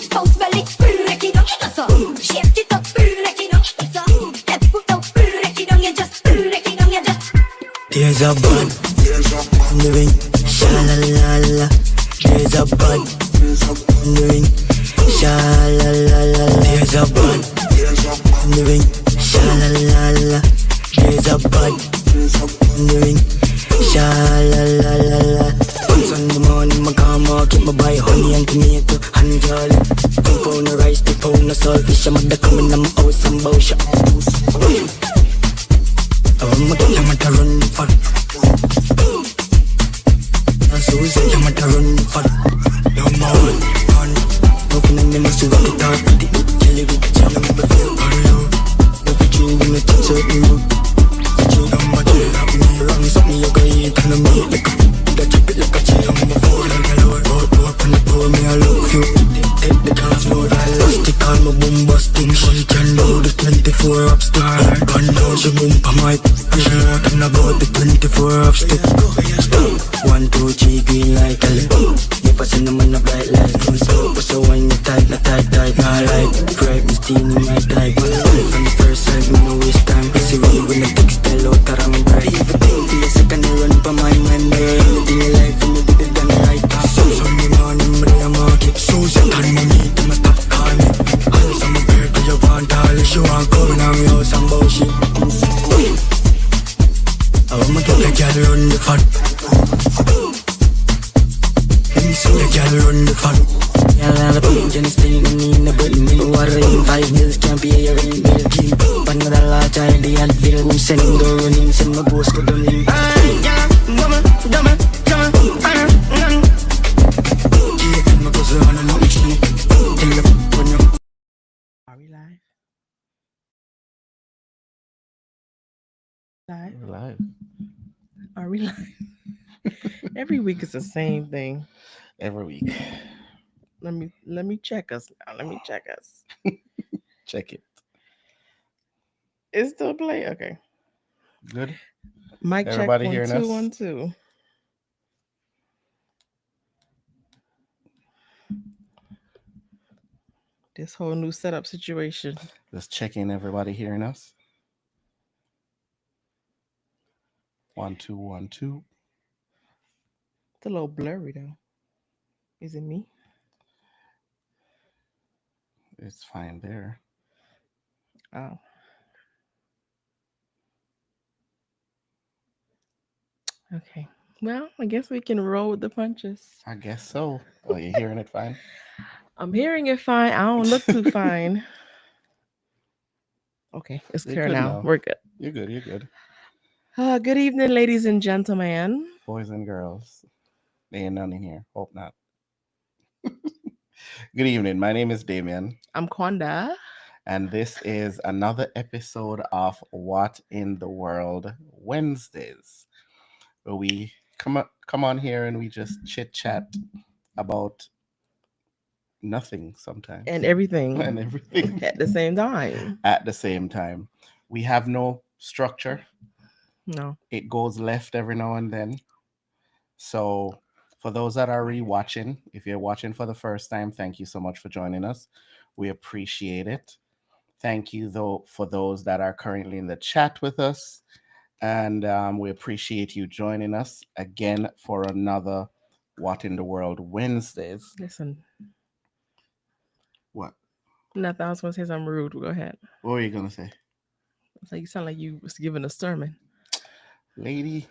Don't smell it, break it down, just shake it up, break it down, just step foot up, break it down, you just break it down, you just. There's a bun in the ring, sha la la la. There's a bun in the ring, sha la la la. There's a bun in the ring, sha la la la. There's a bun in the ring, sha la la la la. Once on the morning, my karma keep my buy honey and tomato and jolly. Two pound of rice, 2 pound of saltfish. I'm at the coming, I'm out some bullshit. I'm a run for Susie, I'm a run for no more on. Open and then I see what the dark kill it with jam and the feel for you. If you in the touch of you, you know my deal. Have me wrong, something you can eat and I'm eat like a that chip it like a chill. I'm a fool and a lower up and the pour me a look few. Take the dance floor, I lost it on my boom busting. She can do the 24 up stick. Up and down, she boom pa mic. She talking about the 24 up stick. Stop, 1, 2, 3, green light, I live. You passing them on the bright light. So when you tight, not tight, not like. Bright, me steam in my type. From the first side, me no waste time. See when you win the textile out, I'm bright. Everything for a second, I run for my mind. Anything you like, and you did it done right. So me morning, me a market. Susan, and me need them, stop calling. Hands on my bird, do you want all this? You want coming on me house and bullshit. I'ma get the girl run the fun. Let me see the girl run the fun. Yeah, the pink and still in the building. In water in 5 bills, can't pay your rent bill. Keep Panadala, child, the Advil. I'm sending the running, send my ghost to the link. Yeah, dumma. Keep my cousin on a long cheek. Tell the when you. Are we live? Live? We're live. Are we live? Every week is the same thing. Every week. Let me check us now. Let me check us. Check it. It's still play. Okay. Good. Mic check. Everybody 1 hearing 2 us? 1 2. This whole new setup situation. Just checking everybody hearing us. 1 2 1 2. It's a little blurry though. Is it me? It's fine there. Oh. Okay. Well, I guess we can roll with the punches. I guess so. Oh, you hearing it fine? I'm hearing it fine. I don't look too fine. Okay, it's You're clear good now. now. We're good. You're good. You're good. Good evening, ladies and gentlemen. Boys and girls. There ain't none in here. Hope not. Good evening. My name is Damien. I'm Kwanda. And this is another episode of What in the World Wednesdays, where we come on here and we just chit chat about nothing sometimes And everything and everything at the same time. at the same time. We have no structure. No. It goes left every now and then. So for those that are rewatching, if you're watching for the first time, thank you so much for joining us. We appreciate it. Thank you, though, for those that are currently in the chat with us. And we appreciate you joining us again for another What in the World Wednesdays. Listen. What? Nothing. I was going to say something rude. Go ahead. What were you going to say? It's like you sound like you was giving a sermon. Lady.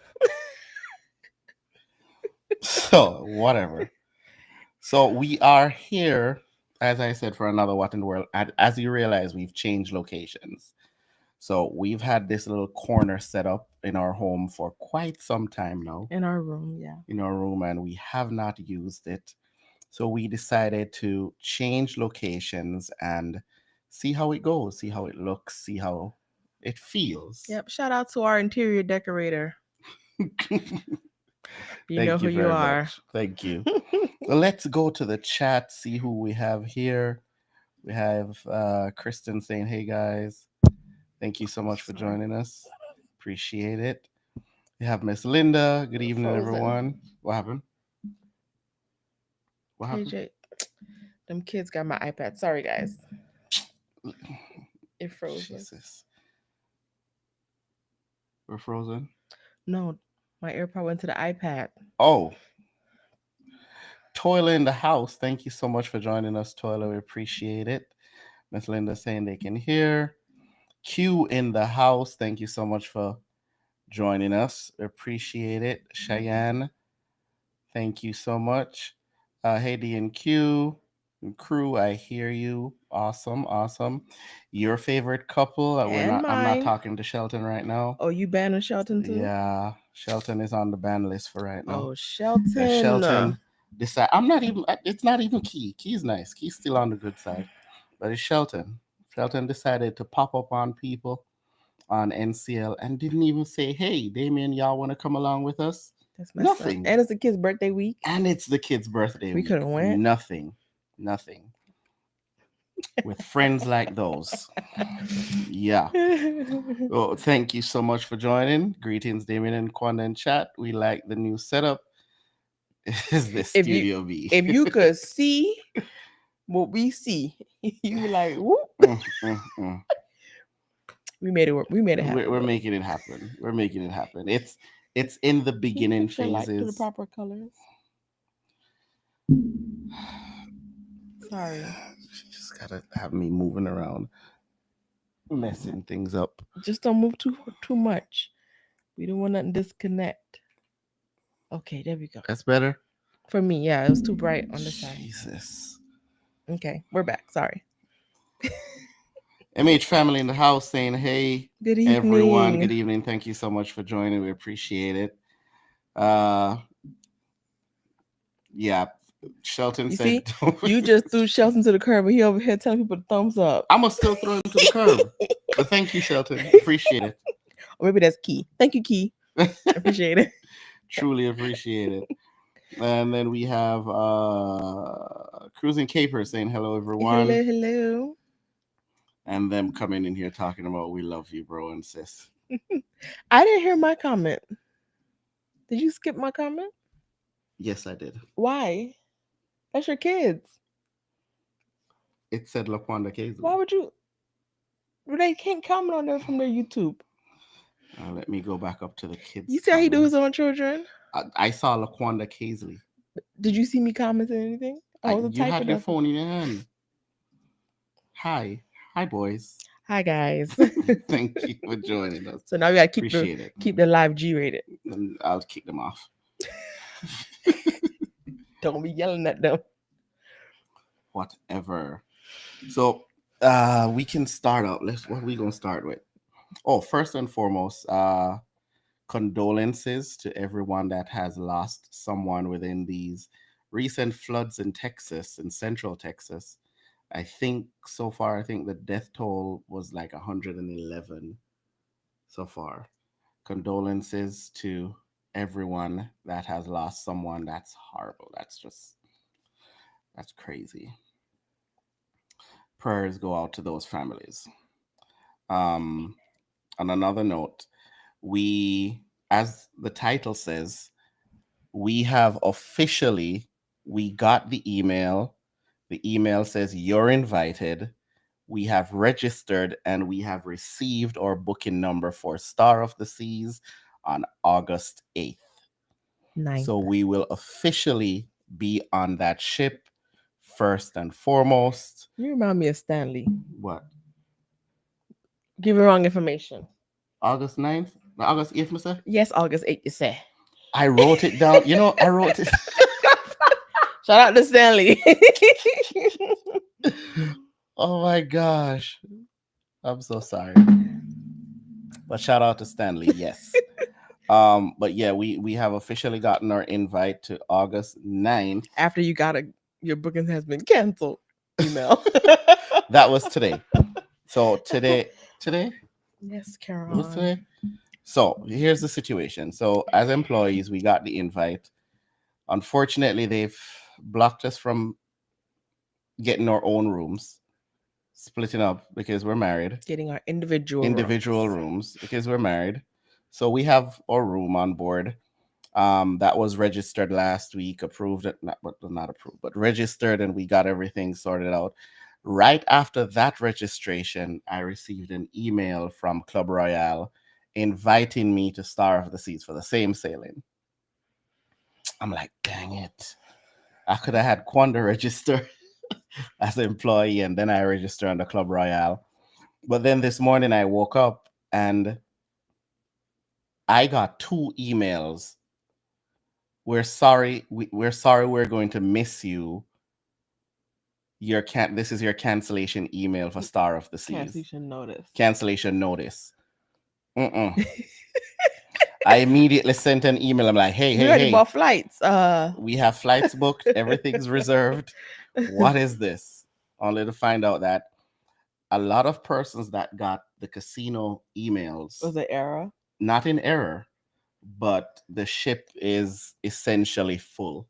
So, whatever. So, we are here, as I said, for another What in the World. As you realize, we've changed locations. So we've had this little corner set up in our home for quite some time now. In our room, yeah. In our room, and we have not used it. So we decided to change locations and see how it goes, see how it looks, see how it feels. Yep. Shout out to our interior decorator. You know who you are. Much. Thank you. So let's go to the chat, see who we have here. We have Kristen saying, hey guys. Thank you so much for joining us. Appreciate it. We have Miss Linda. Good evening, everyone. What happened? What happened? KJ. Them kids got my iPad. Sorry, guys. It froze. Jesus. We're frozen. No, my AirPod went to the iPad. Oh. Toiler in the house. Thank you so much for joining us, Toiler. We appreciate it. Miss Linda saying they can hear. Q in the house. Thank you so much for joining us. Appreciate it. Cheyenne. Thank you so much. Hey and Q. Crew, I hear you. Awesome, awesome. Your favorite couple. And I'm not mine. talking to Shelton right now. Oh, you banning Shelton too? Yeah, Shelton is on the ban list for right now. Oh, Shelton. Shelton decide. I'm not even. It's not even Key. Key's nice. Key's still on the good side, but it's Shelton. Shelton decided to pop up on people on NCL and didn't even say, "Hey, Damien, y'all want to come along with us?" That's messed up. Nothing. And it's the kid's birthday week. And it's the kid's birthday. We week. could have went. Nothing. With friends like those. Yeah. Well, thank you so much for joining. Greetings, Damien and Kwanda in chat. We like the new setup. Is this If Studio B? If you could see what we see, you be like, whoop. We made it work. We made it happen. We're making it happen. We're making it happen. It's in the beginning Put your light to the phases. proper colors. Sorry. She just gotta have me moving around, messing things up. Just don't move too much. We don't want nothing to disconnect. Okay, there we go. That's better. For me, yeah, it was too bright on the side. Jesus. Okay, we're back. Sorry. MH family in the house saying, "Hey, Good evening, everyone. Good evening. Thank you so much for joining. We appreciate it." Yeah. Shelton You said, You just threw Shelton to the curb, and he over here telling people to thumbs up. I'm gonna still throw him to the curb. But thank you, Shelton. Appreciate it. Or maybe that's Key. Thank you, Key. Appreciate it. Truly appreciate it. And then we have Cruising Caper saying hello, everyone. Hello. And them coming in here talking about we love you, bro and sis. I didn't hear my comment. Did you skip my comment? Yes, I did. Why? That's your kids. It said Laquanda Casey. Why would you? They can't comment on there from their YouTube. Let me go back up to the kids. You see how he do his own children? I saw Laquanda Casey. Did you see me commenting anything? You had your phone in your hand. Hi, boys. Hi, guys. Thank you for joining us. So now we gotta keep the live G rated. And I'll kick them off. Don't be yelling at them. Whatever. So we can start out. What are we gonna start with? Oh, first and foremost, condolences to everyone that has lost someone within these recent floods in Texas, in Central Texas. I think so far, the death toll was like 111 so far. Condolences to everyone that has lost someone. That's horrible. That's crazy. Prayers go out to those families. On another note, we, as the title says, we got the email. The email says you're invited. We have registered and we have received our booking number for Star of the Seas on August 8th. 9th. So we will officially be on that ship first and foremost. You remind me of Stanley. What? Give me wrong information. August 9th? August 8th, Mr.? Yes, August 8th, you say. I wrote it down. I wrote it. Shout out to Stanley. Oh my gosh. I'm so sorry. But shout out to Stanley, yes. But yeah, we have officially gotten our invite to August 9th. After you got your booking has been canceled. Email. That was today. So today? Yes, Carol. What's today? So here's the situation. So as employees, we got the invite. Unfortunately, they've blocked us from getting our own rooms, splitting up because we're married. Getting our individual rooms because we're married. So we have our room on board. That was registered last week, approved, not approved, but registered, and we got everything sorted out. Right after that registration, I received an email from Club Royale inviting me to Star of the Seas for the same sailing. I'm like, dang it. I could have had Quanda register as an employee, and then I register under Club Royale. But then this morning I woke up and I got 2 emails. We're sorry. We're sorry. We're going to miss you. This is your cancellation email for Star of the Seas. Cancellation notice. Cancellation notice. I immediately sent an email. I'm like, hey, We already hey, bought flights. we have flights booked. Everything's reserved. What is this? Only to find out that a lot of persons that got the casino emails Was it error? not in error, but the ship is essentially full.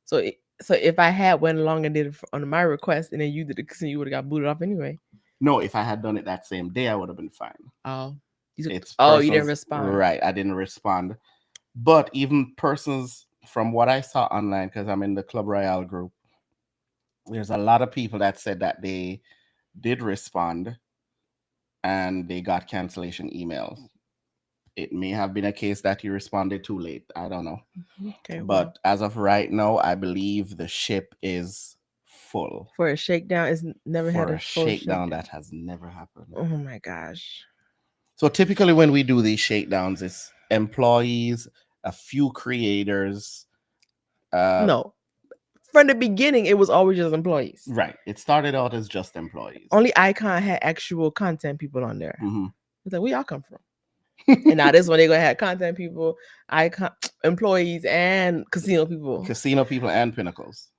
So if I had went along and did it on my request, and then you did the casino, you would have got booted off anyway. No, if I had done it that same day, I would have been fine. Oh, you You didn't respond. Right, I didn't respond. But even persons, from what I saw online, because I'm in the Club Royale group, there's a lot of people that said that they did respond and they got cancellation emails. It may have been a case that you responded too late. I don't know. Okay, But as of right now, I believe the ship is full. for a shakedown, it's never had For a a full shakedown that has never happened. Oh my gosh. So typically when we do these shakedowns, it's employees, a few creators. No. From the beginning, it was always just employees. Right. It started out as just employees. Only Icon had actual content people on there. Mhm. It's like, where y'all come from? And now this one, they're going to have content people, Icon employees, and casino people. Casino people and Pinnacles.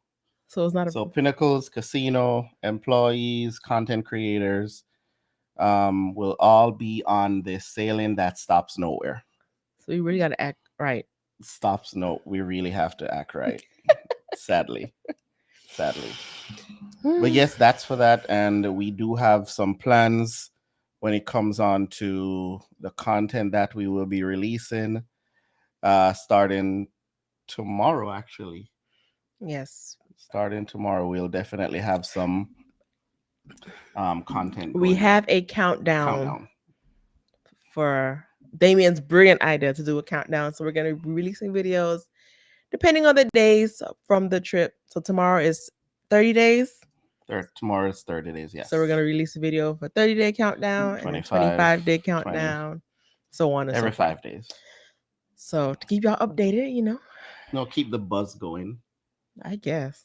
So it's not So Pinnacles, casino, employees, content creators will all be on this sailing that stops nowhere. So you really got to act right. Stops no. We really have to act right. Sadly. But yes, that's for that. And we do have some plans when it comes on to the content that we will be releasing starting tomorrow, actually. Yes. Starting tomorrow, we'll definitely have some content. We going have on. a countdown for Damien's brilliant idea to do a countdown. So we're going to be releasing videos depending on the days from the trip. So tomorrow is 30 days. Tomorrow is 30 days, yes. So we're going to release a video for 30-day countdown, 25-day countdown, 20. So on and every so forth. 5 days. So to keep y'all updated, you know. No, keep the buzz going. I guess.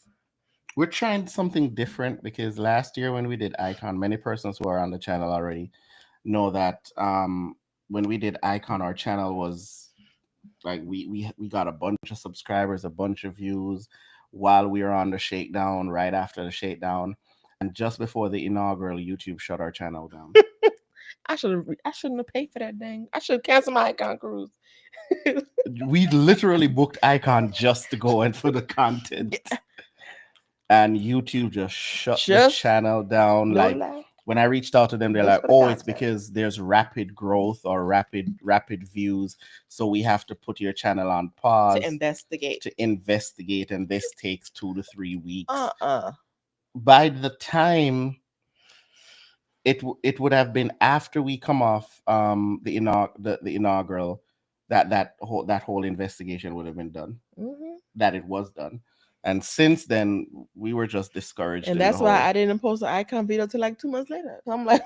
We're trying something different because last year when we did Icon, many persons who are on the channel already know that when we did Icon, our channel was like we got a bunch of subscribers, a bunch of views while we were on the shakedown, right after the shakedown, and just before the inaugural, YouTube shut our channel down. I shouldn't have paid for that thing. I should cancel my Icon cruise. We literally booked Icon just to go in for the content. Yeah. And YouTube just shut the channel down. Like when I reached out to them, they're like, "Oh, it's because there's rapid growth or rapid views, so we have to put your channel on pause to investigate, and this takes 2 to 3 weeks." By the time it would have been after we come off the inaugural that whole investigation would have been done. Mm-hmm. That it was done. And since then, we were just discouraged. And that's why I didn't post an Icon video till like 2 months later. So I'm like,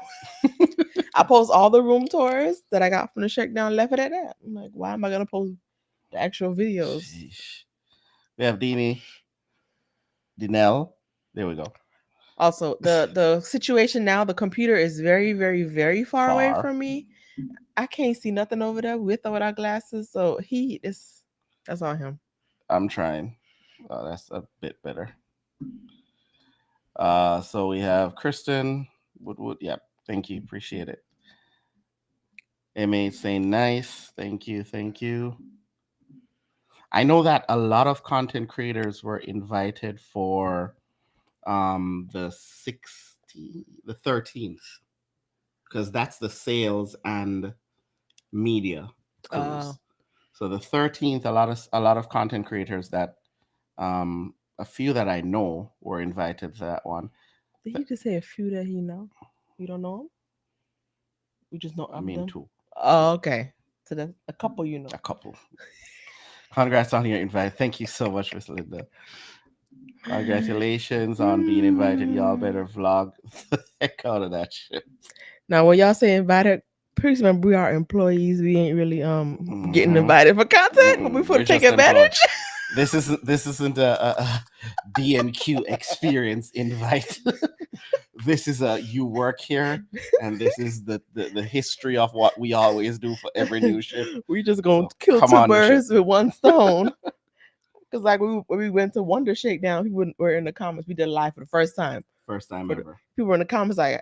I post all the room tours that I got from the shakedown, left it at that. I'm like, why am I gonna post the actual videos? Sheesh. We have Dinelle. There we go. Also, the situation now, the computer is very, very, very far away from me. I can't see nothing over there with or without glasses. So that's all him. I'm trying. Oh, that's a bit better. So we have Kristen Woodwood. Yeah, thank you. Appreciate it. MA saying nice. Thank you. I know that a lot of content creators were invited for the 13th, because that's the sales and media cruise. So the 13th, a lot of content creators that a few that I know were invited to that one. Did he just say a few that he know? You don't know him? You just know I of mean, them? two, Oh, okay. So that's a couple you know. a couple. Congrats on your invite. Thank you so much, Miss Linda. Congratulations on being invited. Y'all better vlog the heck out of that shit. Now, when y'all say invited, please remember we are employees. We ain't really getting Mhm. invited for content, but we Mm-mm, for to we're take just employed. advantage. This isn't a DNQ experience invite. This is a you work here, and this is the history of what we always do for every new ship. We just gonna So, kill come two on the ship. birds with one stone. Because like when we went to Wonder Shakedown, people were in the comments. We did live for the first time. First time For the- ever. People were in the comments like,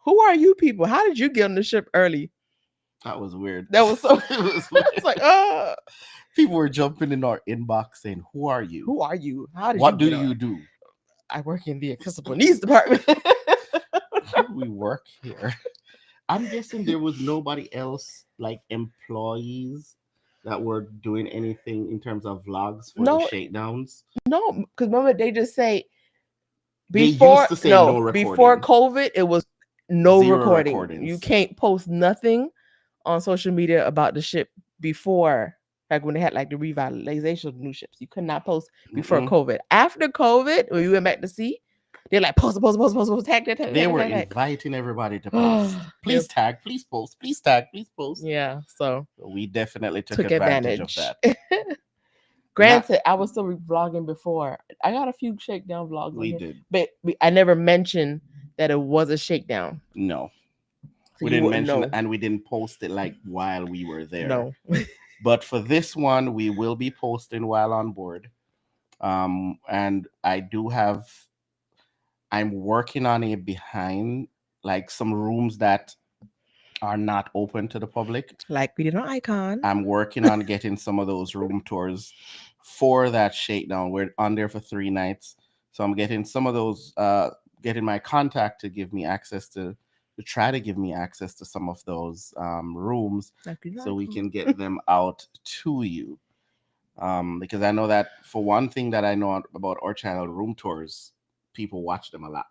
"Who are you people? How did you get on the ship early?" That was weird. That was so. It was weird. It's like, People were jumping in our inbox saying, "Who are you? who are you? How did What you do get on?" you do?" I work in the accessible needs department. We work here. I'm guessing there was nobody else, like employees, that were doing anything in terms of vlogs for the No. shakedowns. No, because remember they just say They before used to say no before recording. COVID, it was no Zero recording. recordings. You can't post nothing on social media about the ship before, like when they had like the revitalization of new ships. You could not post before Mm-mm. COVID. After COVID, when you went back to sea, they're like post, tag, tag, tag, They tag, were tag, tag. inviting everybody to post. Please tag, please post, please tag, please post. Yeah, so We definitely took took advantage of advantage. that. Granted, I was still vlogging before. I got a few shakedown vlogs. We on here, did. but I never mentioned that it was a shakedown. No. So We you didn't wouldn't mention know. it, and we didn't post it like while we were there. No. But for this one, we will be posting while on board. And I'm working on a behind, like some rooms that are not open to the public. Like we did on Icon. I'm working on getting some of those room tours for that shakedown. We're on there for 3 nights. So I'm getting some of those, getting my contact to give me access to try to give me access to some of those rooms Like we did on so we Icon. can get them out to you. Because I know that for one thing that I know about our channel, room tours, people watch them a lot.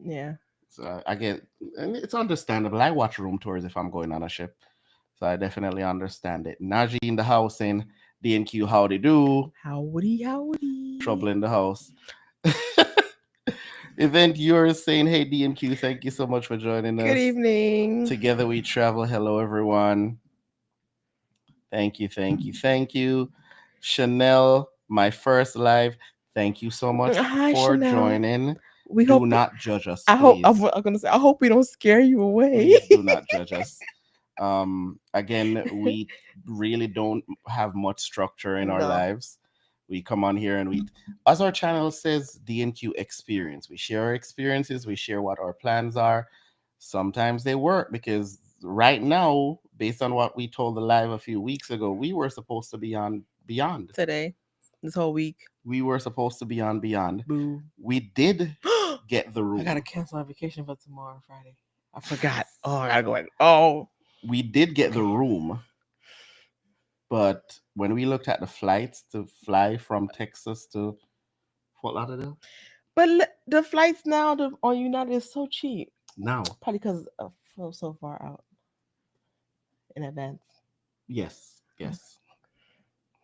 Yeah. So I get, and it's understandable. I watch room tours if I'm going on a ship. So I definitely understand it. Najee in the house saying, DNQ, how they do? Howdy. Trouble in the house. Event yours saying, hey, DNQ, thank you so much for joining us. Good evening. Together we travel. Hello, everyone. Thank you, thank you, thank you. Chanel, my first live. Thank you so much Hi, for Chanel. joining. We Do hope not judge us. I hope please. I'm gonna say I hope we don't scare you away. Please do not judge us. Again, we really don't have much structure in our No. lives. We come on here and we, as our channel says, DNQ experience. We share our experiences, we share what our plans are. Sometimes they work because right now, based on what we told the live a few weeks ago, we were supposed to be on Beyond. Today, this whole week. We were supposed to be on Beyond. Boo. We did get the room. I gotta cancel my vacation for tomorrow, Friday. I forgot. Oh, I gotta go in. Oh. We did get the room, but when we looked at the flights to fly from Texas to Fort Lauderdale, But the flights now on United is so cheap. now, Probably because of so far out in advance. yes, yes.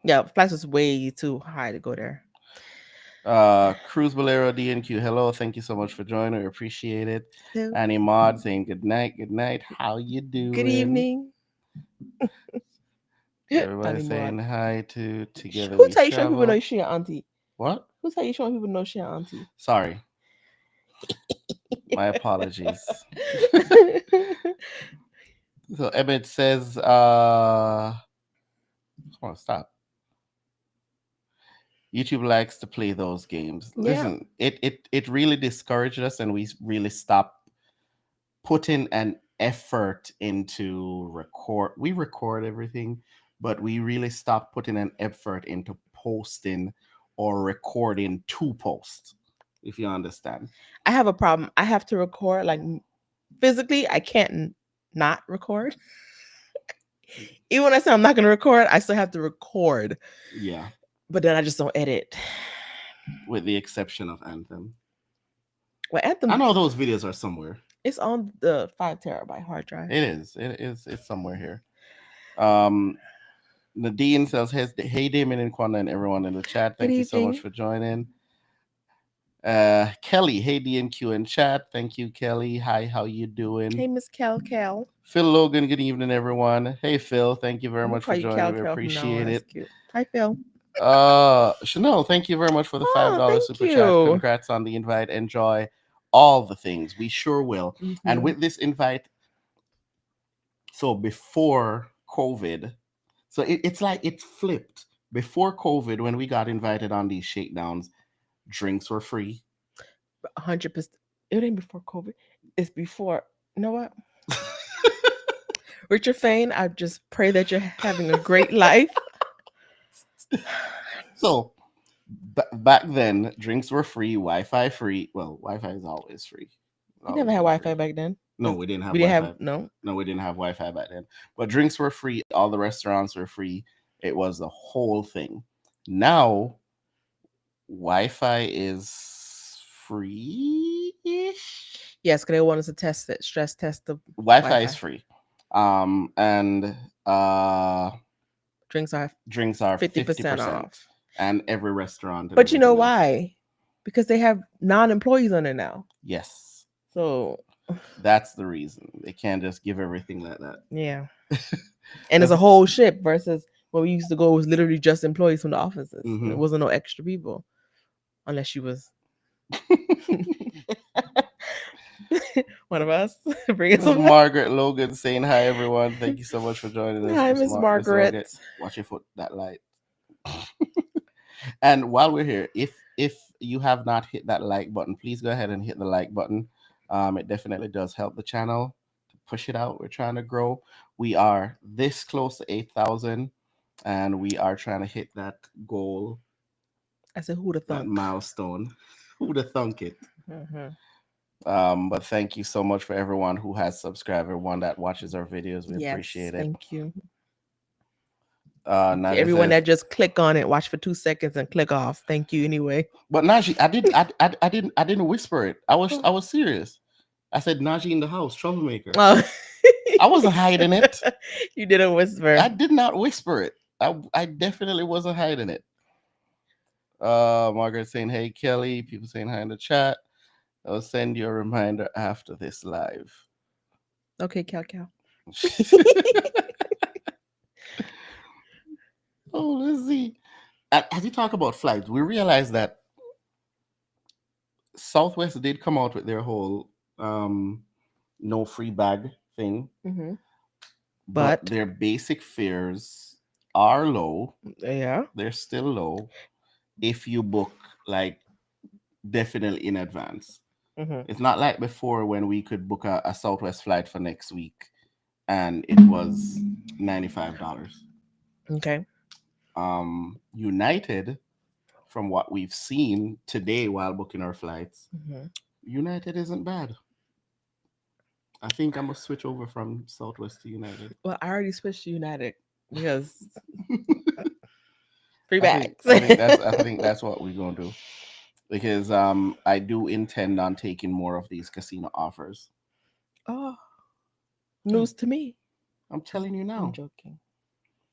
Yeah, flights was way too high to go there. Cruz Bolero DNQ, hello, thank you so much for joining. We appreciate it. Hello. Annie Maud saying good night. How you doing? Good evening. Everybody Annie saying Maud. hi to Together Who We tell you showing Travel. people know she your auntie? What? Who tell you showing people know she your auntie? Sorry. My apologies. So Emmett says, come on, stop. YouTube likes to play those games. Yeah. Listen, it really discouraged us, and we really stopped putting an effort into record. We record everything, but we really stopped putting an effort into posting or recording to post. If you understand. I have a problem. I have to record like physically. I can't not record. Even when I say I'm not gonna record, I still have to record. Yeah, But then I just don't edit. with the exception of Anthem. Well, Anthem, I know those videos are somewhere. it's on the 5 terabyte hard drive. It is. It's somewhere here. Nadine says, "Hey, Damon and Quanda and everyone in the chat. Thank Good you so much evening. for joining." Kelly, hey D&Q in chat. Thank you, Kelly. Hi, how you doing? Hey, Miss Cal. Phil Logan, good evening, everyone. Hey, Phil, thank you very I'm gonna much call for you joining. Cal We from now on. appreciate That's it. cute. Hi, Phil. Chanel, thank you very much for the Oh, $5 thank super chat. you. Congrats on the invite. Enjoy all the things. We sure will. And Mhm. with this invite, so before COVID, so it's like it's flipped. Before COVID, when we got invited on these shakedowns, drinks were free. 100%. It ain't before COVID. It's before. You know what? Richard Fain, I just pray that you're having a great life. So back then, drinks were free, Wi-Fi free. Well, Wi-Fi is always free. We never had Wi-Fi back then. No, we didn't have We didn't Wi-Fi. have no. No, we didn't have Wi-Fi back then. But drinks were free. All the restaurants were free. It was the whole thing. Now, Wi-Fi is free-ish. Yes, because they want us to test it, stress test the Wi-Fi is Wi-Fi. free. And drinks are 50% off. And every restaurant. and But you know everything else. why? Because they have non-employees on it now. Yes. So That's the reason. They can't just give everything like that. yeah. And it's a whole ship versus when we used to go, it was literally just employees from the offices. Mhm. It wasn't no extra people. Unless you was one of us. Bring us This is some. Margaret Logan saying hi, everyone. Thank you so much for joining us. Hi, Miss Margaret. Logan. Watch your foot, that light. And while we're here, if you have not hit that like button, please go ahead and hit the like button. It definitely does help the channel to push it out. We're trying to grow. We are this close to 8,000, and we are trying to hit that goal, I said, who'd have that thunk? milestone. Who'd have thunk it? Mhm. But thank you so much for everyone who has subscribed, everyone that watches our videos. We Yes, appreciate it. thank you. Naji Everyone says- that just click on it, watch for 2 seconds and click off. Thank you anyway. But Naji, I didn't whisper it. I was serious. I said Naji in the house, troublemaker. Oh. I wasn't hiding it. You didn't whisper. I did not whisper it. I definitely wasn't hiding it. Margaret saying, hey Kelly, people saying hi in the chat. I'll send you a reminder after this live. Okay, Cal. Oh, let's see. As you talk about flights, we realized that Southwest did come out with their whole no free bag thing, Mm-hmm. but But their basic fares are low. yeah, They're still low if you book like definitely in advance. mm-hmm. It's not like before when we could book a Southwest flight for next week and it was $95. Okay. United, from what we've seen today while booking our flights, Mm-hmm. United isn't bad. I think I'm gonna switch over from Southwest to United. Well, I already switched to United because free I bags. think that's what we're gonna do, because I do intend on taking more of these casino offers. Oh, news to me. I'm telling you now. I'm joking.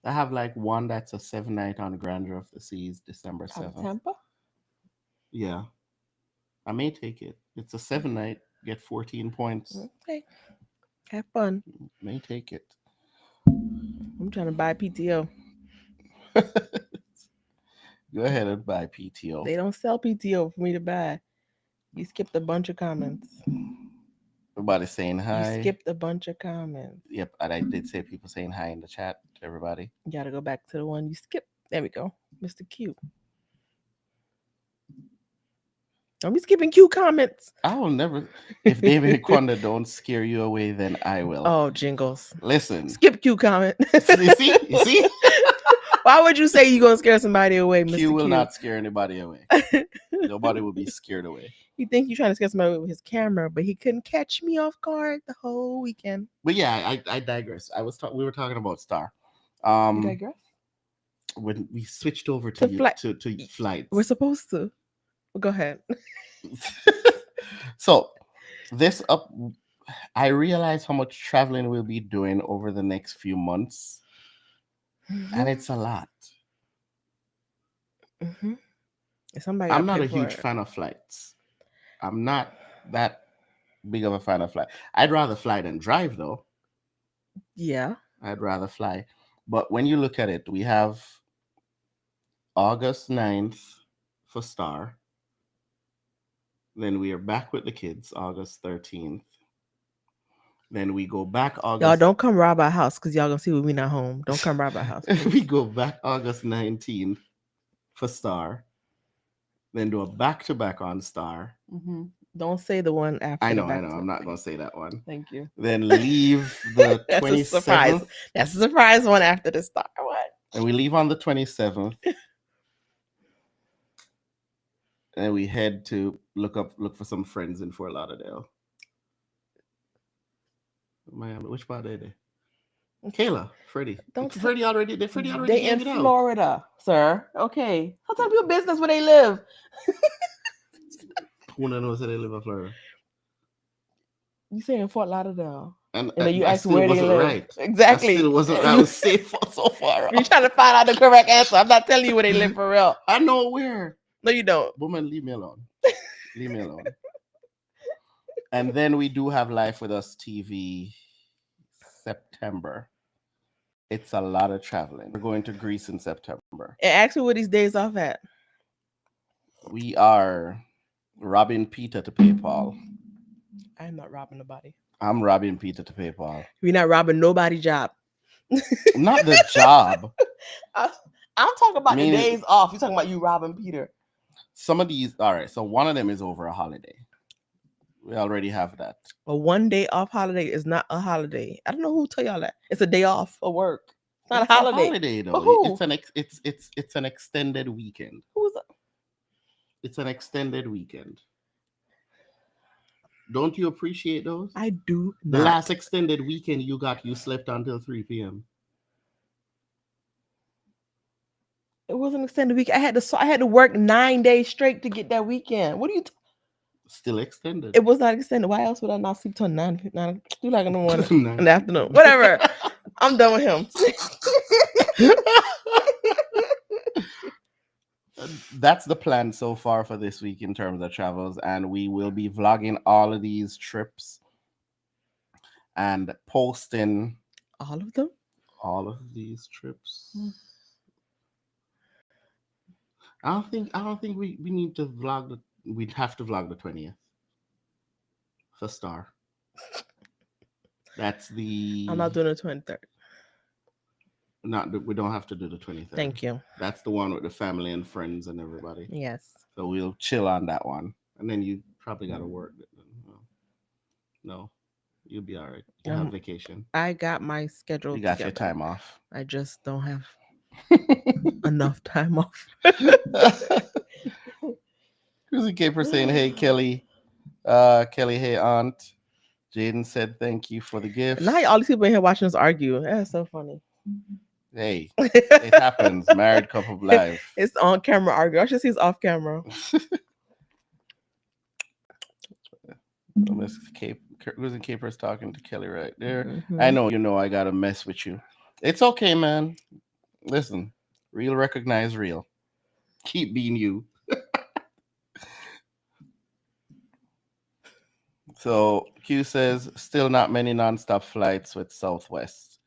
I have like one that's a 7-night on Grandeur of the Seas, December Out of 7th. Tampa? Yeah, I may take it. It's a 7-night, get 14 points. Okay. Have fun. May take it. I'm trying to buy PTO. Go ahead and buy PTO. They don't sell PTO for me to buy. You skipped a bunch of comments. Everybody saying hi. You skipped a bunch of comments. Yep, and I did say people saying hi in the chat to everybody. You gotta go back to the one you skipped. There we go. Mr. Q. Don't be skipping Q comments. I will never. If David Quanda don't scare you away, then I will. Oh, jingles. Listen. Skip Q comment. You see? Why would you say you gonna scare somebody away, Mr. Q will Q? not scare anybody away. Nobody will be scared away. You think you're trying to scare somebody away with his camera, but he couldn't catch me off guard the whole weekend. But yeah, I digress. We were talking about Star. You digress? When we switched over To to flight. to flights. We're supposed to. Well, go ahead. So I realize how much traveling we'll be doing over the next few months, and it's a lot. Mm-hmm. Somebody I'm gotta not a pay for huge it. fan of flights. I'm not that big of a fan of flight. I'd rather fly than drive, though. Yeah. I'd rather fly. But when you look at it, we have August 9th for Star. Then we are back with the kids August 13th. Then we go back August. Y'all don't come rob our house because y'all gonna see when we not home. Don't come rob our house. We go back August 19th for Star. Then do a back-to-back on Star. Mm-hmm. Don't say the one after. I know. back to- I'm not going to say that one. Thank you. Then leave the That's a surprise. 27th. That's a surprise one after the Star one. And we leave on the 27th. And we head to look for some friends in Fort Lauderdale. Miami. Which part are they? Kayla, Freddie. Freddie already. They in hanging out. Florida, sir. Okay. How tell people business where they live? Who knows that they live in Florida? You say in Fort Lauderdale. And then you I ask still where they wasn't live. right. Exactly. I still wasn't. I was safe so far. You're trying to find out the correct answer. I'm not telling you where they live for real. I know where. No, you don't. Woman, leave me alone. Leave me alone. And then we do have Life with Us TV September. It's a lot of traveling. We're going to Greece in September. And ask me where these days off at. We are robbing Peter to pay Paul. I'm not robbing nobody. I'm robbing Peter to pay Paul. We're not robbing nobody's job. Not the job. I'm talking about Meaning- the days off. You're talking about you robbing Peter. Some of these, all right. So one of them is over a holiday. We already have that. A 1 day off holiday is not a holiday. I don't know who tell y'all that. It's a day off of work. It's not a holiday. Though. But who? It's an extended weekend. Who's that? It's an extended weekend. Don't you appreciate those? I do The not. last extended weekend you slept until 3 p.m. It was an extended week. I had to work 9 days straight to get that weekend. What are you? Still extended. It was not extended. Why else would I not sleep till 9 2 like in the morning, Nine. in the afternoon? Whatever. I'm done with him. That's the plan so far for this week in terms of travels, and we will be vlogging all of these trips and posting All of them. all of these trips. I don't think we need to vlog we'd have to vlog the 20th for Star. That's the I'm not doing the 23rd. we don't have to do the 23rd. Thank you. That's the one with the family and friends and everybody. Yes. So we'll chill on that one. And then you probably got to work. No, you'll be all right. You have vacation. I got my schedule. You got your together. time off. I just don't have enough time off. Who's the keeper saying, hey, Kelly. Kelly, hey, aunt. Jaden said, thank you for the gift. Now all these people in here watching us argue. That's so funny. Hey, it happens. Married couple live. It's on camera argue. I should see it's off camera. Miss Cape, Who's in Capers talking to Kelly right there. Mhm. I know, I gotta mess with you. It's okay, man. Listen, real recognize real. Keep being you. So Q says, still not many nonstop flights with Southwest.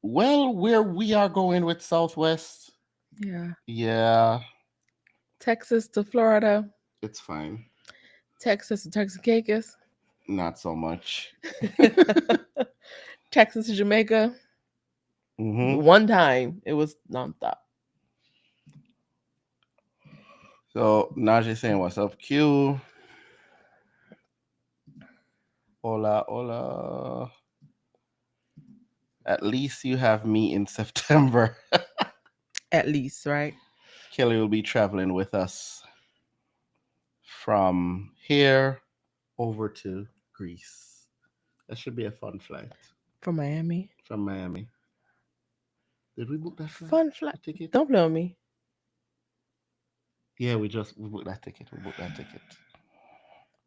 Well, where we are going with Southwest, Yeah. Texas to Florida. it's fine. Texas to Texas. Not so much. Texas to Jamaica. Mhm. One time it was nonstop. So Najee saying, what's up, Q? Hola, hola. At least you have me in September. At least, right? Kelly will be traveling with us from here over to Greece. That should be a fun flight From Miami. from Miami. Did we book that flight? Fun flight. The ticket? Don't play on me. Yeah, we booked that ticket. We booked that ticket.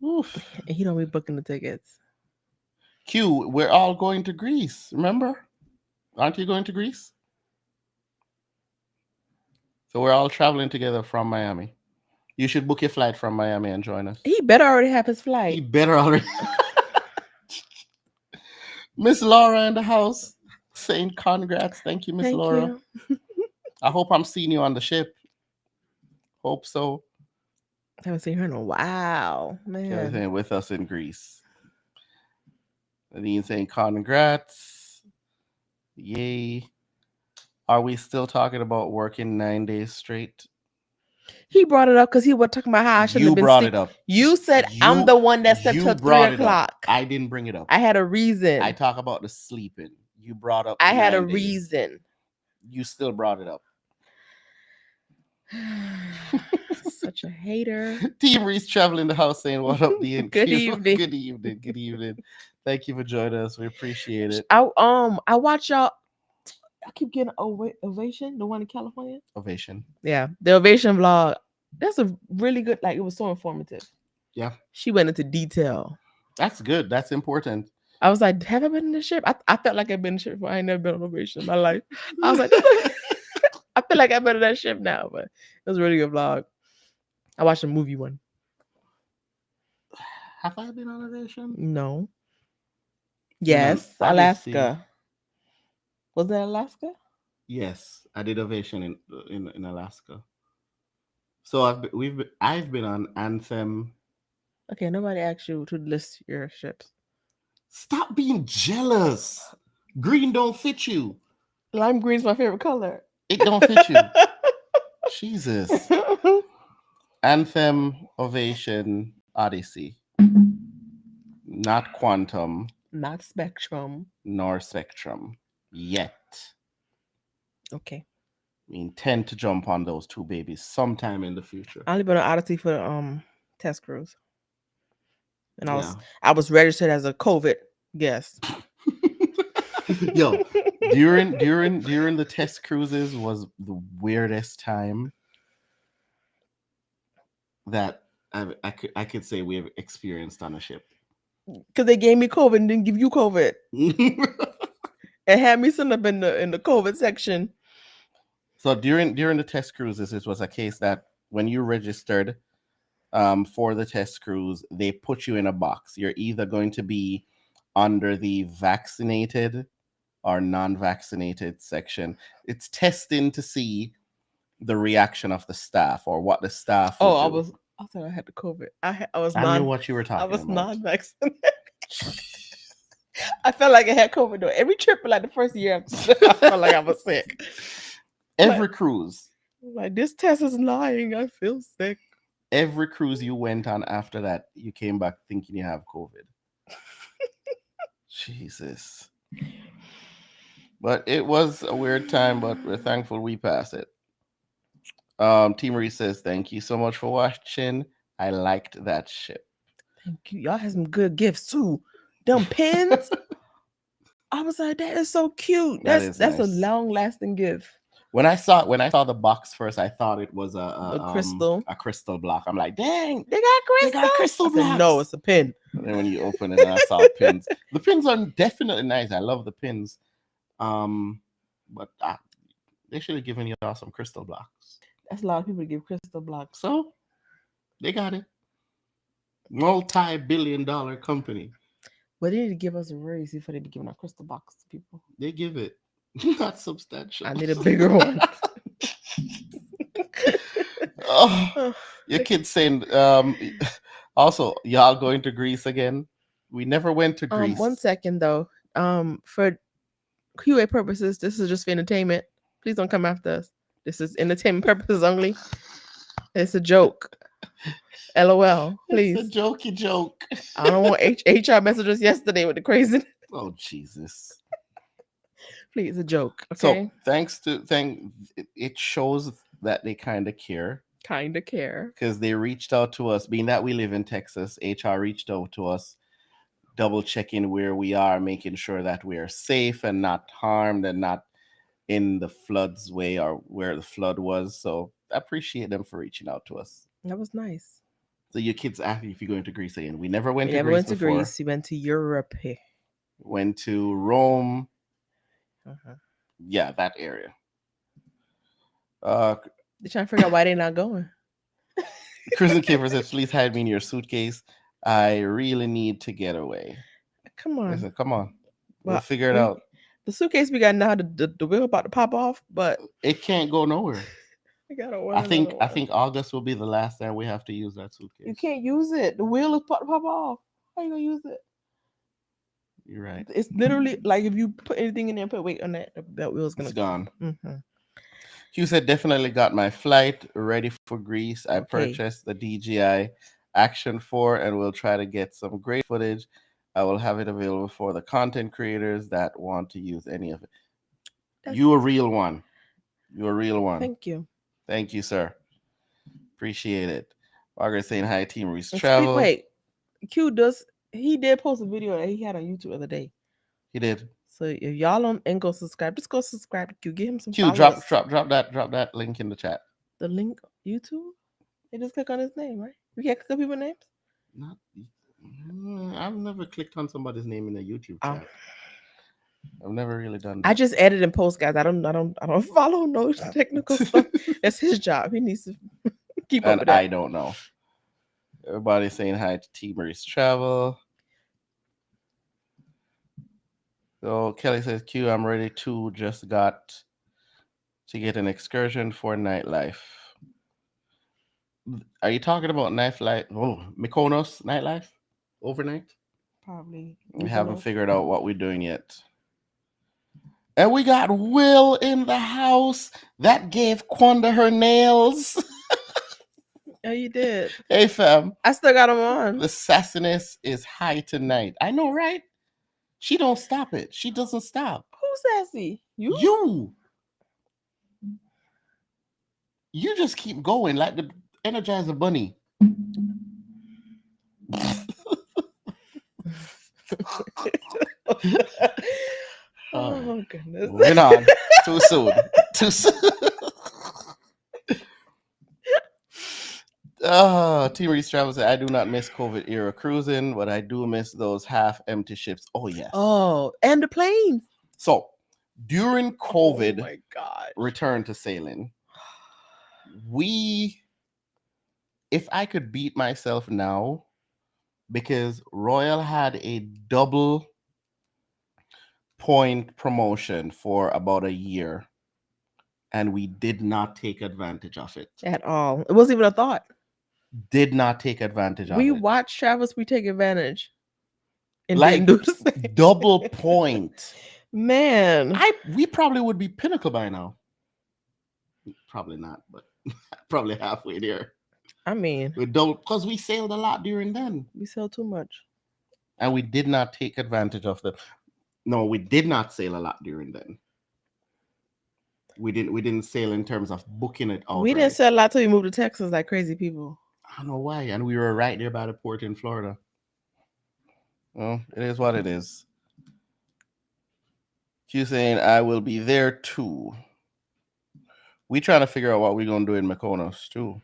Oof. And he don't be booking the tickets. Q, we're all going to Greece. Remember? Aren't you going to Greece? So we're all traveling together from Miami. You should book your flight from Miami and join us. He better already have his He flight. better already. Miss Laura in the house saying congrats. Thank you, Miss Thank Laura. you. I hope I'm seeing you on the ship. Hope so. Haven't seen her in a while, man. Everything with us in Greece. Nadine saying congrats. Yay. Are we still talking about working 9 days straight? He brought it up because he was talking about how I should You have been. brought it up. You said I'm You- the one that slept you till 3 brought it up. o'clock. I didn't bring it up. I had a reason. I talk about the sleeping. You brought up. I had a 9 days. reason. You still brought it up. Such a hater. Team Reese traveling the house saying, "What up, D and Good Q?" evening. Good evening. Good evening. Thank you for joining us. We appreciate it. I watch y'all. I keep getting Ovation, the one in California. Ovation. Yeah, the Ovation vlog. That's a really good. Like, it was so informative. Yeah, She went into detail. that's good. That's important. I was like, have I been in the ship? I felt like I've been in the ship before. I ain't never been on Ovation in my life. I was like, I feel like I've been in that ship now, but it was a really good vlog. I watched the movie one. Have I been on Ovation? No. Yes, Odyssey. Alaska. Was that Alaska? Yes, I did Ovation in Alaska. So I've been on Anthem. Okay, nobody asked you to list your ships. Stop being jealous. Green don't fit you. Lime green's my favorite color. It don't fit you. Jesus. Anthem, Ovation, Odyssey. Not Quantum, Not Spectrum. nor Spectrum. Yet. Okay. We intend to jump on those two babies sometime in the future. I only been on Odyssey for the test cruise. And Yeah. I was registered as a COVID guest. Yo, during the test cruises was the weirdest time that I could say we have experienced on a ship. Because they gave me COVID and didn't give you COVID. And had me sitting up in the COVID section. So during the test cruises, it was a case that when you registered for the test cruise, they put you in a box. You're either going to be under the vaccinated or non-vaccinated section. It's testing to see the reaction of the staff or what the staff. would do. I thought I had the COVID. I was I knew what you were talking I was about. non-vaccinated. I felt like I had COVID though. Every trip, like the first year, I felt like I was sick. Every cruise, Like, this test is lying. I feel sick. every cruise you went on after that, you came back thinking you have COVID. Jesus. But it was a weird time, but we're thankful we passed it. T. Marie says, thank you so much for watching. I liked that ship. Thank you. Y'all had some good gifts too. Them pins. I was like, that is so cute. That is That's a nice. long-lasting gift. When I saw the box first, I thought it was A crystal. a crystal block. I'm like, dang, They got crystals. they got crystal I said, blocks. no, it's a pin. And then when you open it, and I saw pins. The pins are definitely nice. I love the pins. But they should have given y'all some crystal blocks. That's a lot of people give crystal blocks. So they got it. Multi-billion-dollar company. But they need to give us a raise before they be giving out crystal boxes to people. They give it. Not substantial. I need a bigger one. Oh, your kid's saying, also, y'all going to Greece again? We never went to Greece. 1 second though. For QA purposes, this is just for entertainment. Please don't come after us. This is entertainment purposes only. It's a joke. LOL. Please. It's a jokey joke. I don't want HR messages yesterday with the crazy. Oh, Jesus. Please, a joke. So Okay. it shows that they kind of care Kind of care. because they reached out to us. Being that we live in Texas, HR reached out to us, double checking where we are, making sure that we are safe and not harmed and not in the flood's way or where the flood was. So I appreciate them for reaching out to us. That was nice. So your kids ask you if you're going to Greece again. We never went We to never Greece went to before. Greece. We went to Europe. Went to Rome. Uh-huh. Yeah, that area. They're trying to figure out why they're not going. Cruising Keeper says, please hide me in your suitcase. I really need to get away. Come I on. said, come on. We'll Well, figure it out. The suitcase we got now, the wheel about to pop off, but It can't go nowhere. we gotta order I think another one. August will be the last time we have to use that suitcase. You can't use it. The wheel is about to pop off. How you gonna use it? You're right. It's literally like if you put anything in there and put weight on that, that wheel's gonna It's gone. Mm-hmm. Hugh said, definitely got my flight ready for Greece. I purchased the DJI Action 4 and we'll try to get some great footage. I will have it available for the content creators that want to use any of it. You a real one. You a real one. Thank you. Thank you, sir. Appreciate it. Margaret saying hi, Team Reese Travel. Wait, he did post a video that he had on YouTube the other day. He did. So if y'all ain't go subscribe, just go subscribe to Q. Give him some Q, followers. drop that link in the chat. The link YouTube? You just click on his name, right? You can't click on people's names? Not I've never clicked on somebody's name in a YouTube chat. I've never really done that. I just edit and post, guys. I don't follow no technical stuff. That's his job. He needs to keep up with that. I don't know. Everybody's saying hi to Team Reese Travel. So Kelly says, Q, I'm ready to just got to get an excursion for nightlife. Are you talking about nightlife? Oh, Mykonos nightlife? Overnight? Probably. We haven't figured out what we're doing yet. And we got Will in the house. That gave Quanda her nails. Yeah, you did. Hey, fam. I still got them on. The sassiness is high tonight. I know, right? She don't stop it. She doesn't stop. Who's sassy? You. You just keep going like the Energizer Bunny. Oh, goodness. Moving on. Too soon. Team Reese Travel said, I do not miss COVID era cruising, but I do miss those half empty ships. Oh, yes. Oh, and the planes. So during COVID, oh my God, return to sailing, if I could beat myself now, because Royal had a double point promotion for about a year, and we did not take advantage of it at all. It wasn't even a thought. Did not take advantage of it. We watched Travis. We take advantage, and like didn't do the same. Double point. Man, we probably would be Pinnacle by now. Probably not, but probably halfway there. I mean, we don't, because we sailed a lot during then. We sailed too much, and we did not take advantage of the. No, we did not sail a lot during then. We didn't sail in terms of booking it out. We didn't sail a lot till we moved to Texas like crazy people. I don't know why, and we were right there by the port in Florida. Well, it is what it is. She's saying I will be there too. We trying to figure out what we're gonna do in Mykonos too.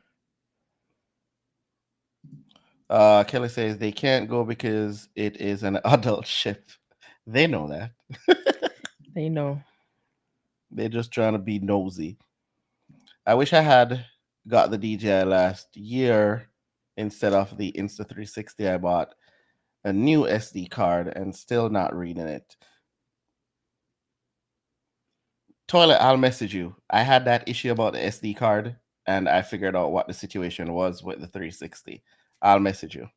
Kelly says they can't go because it is an adult ship. They know that. They know. They're just trying to be nosy. I wish I had got the DJI last year instead of the Insta360 I bought. A new SD card and still not reading it. Toilet, I'll message you. I had that issue about the SD card and I figured out what the situation was with the 360. I'll message you.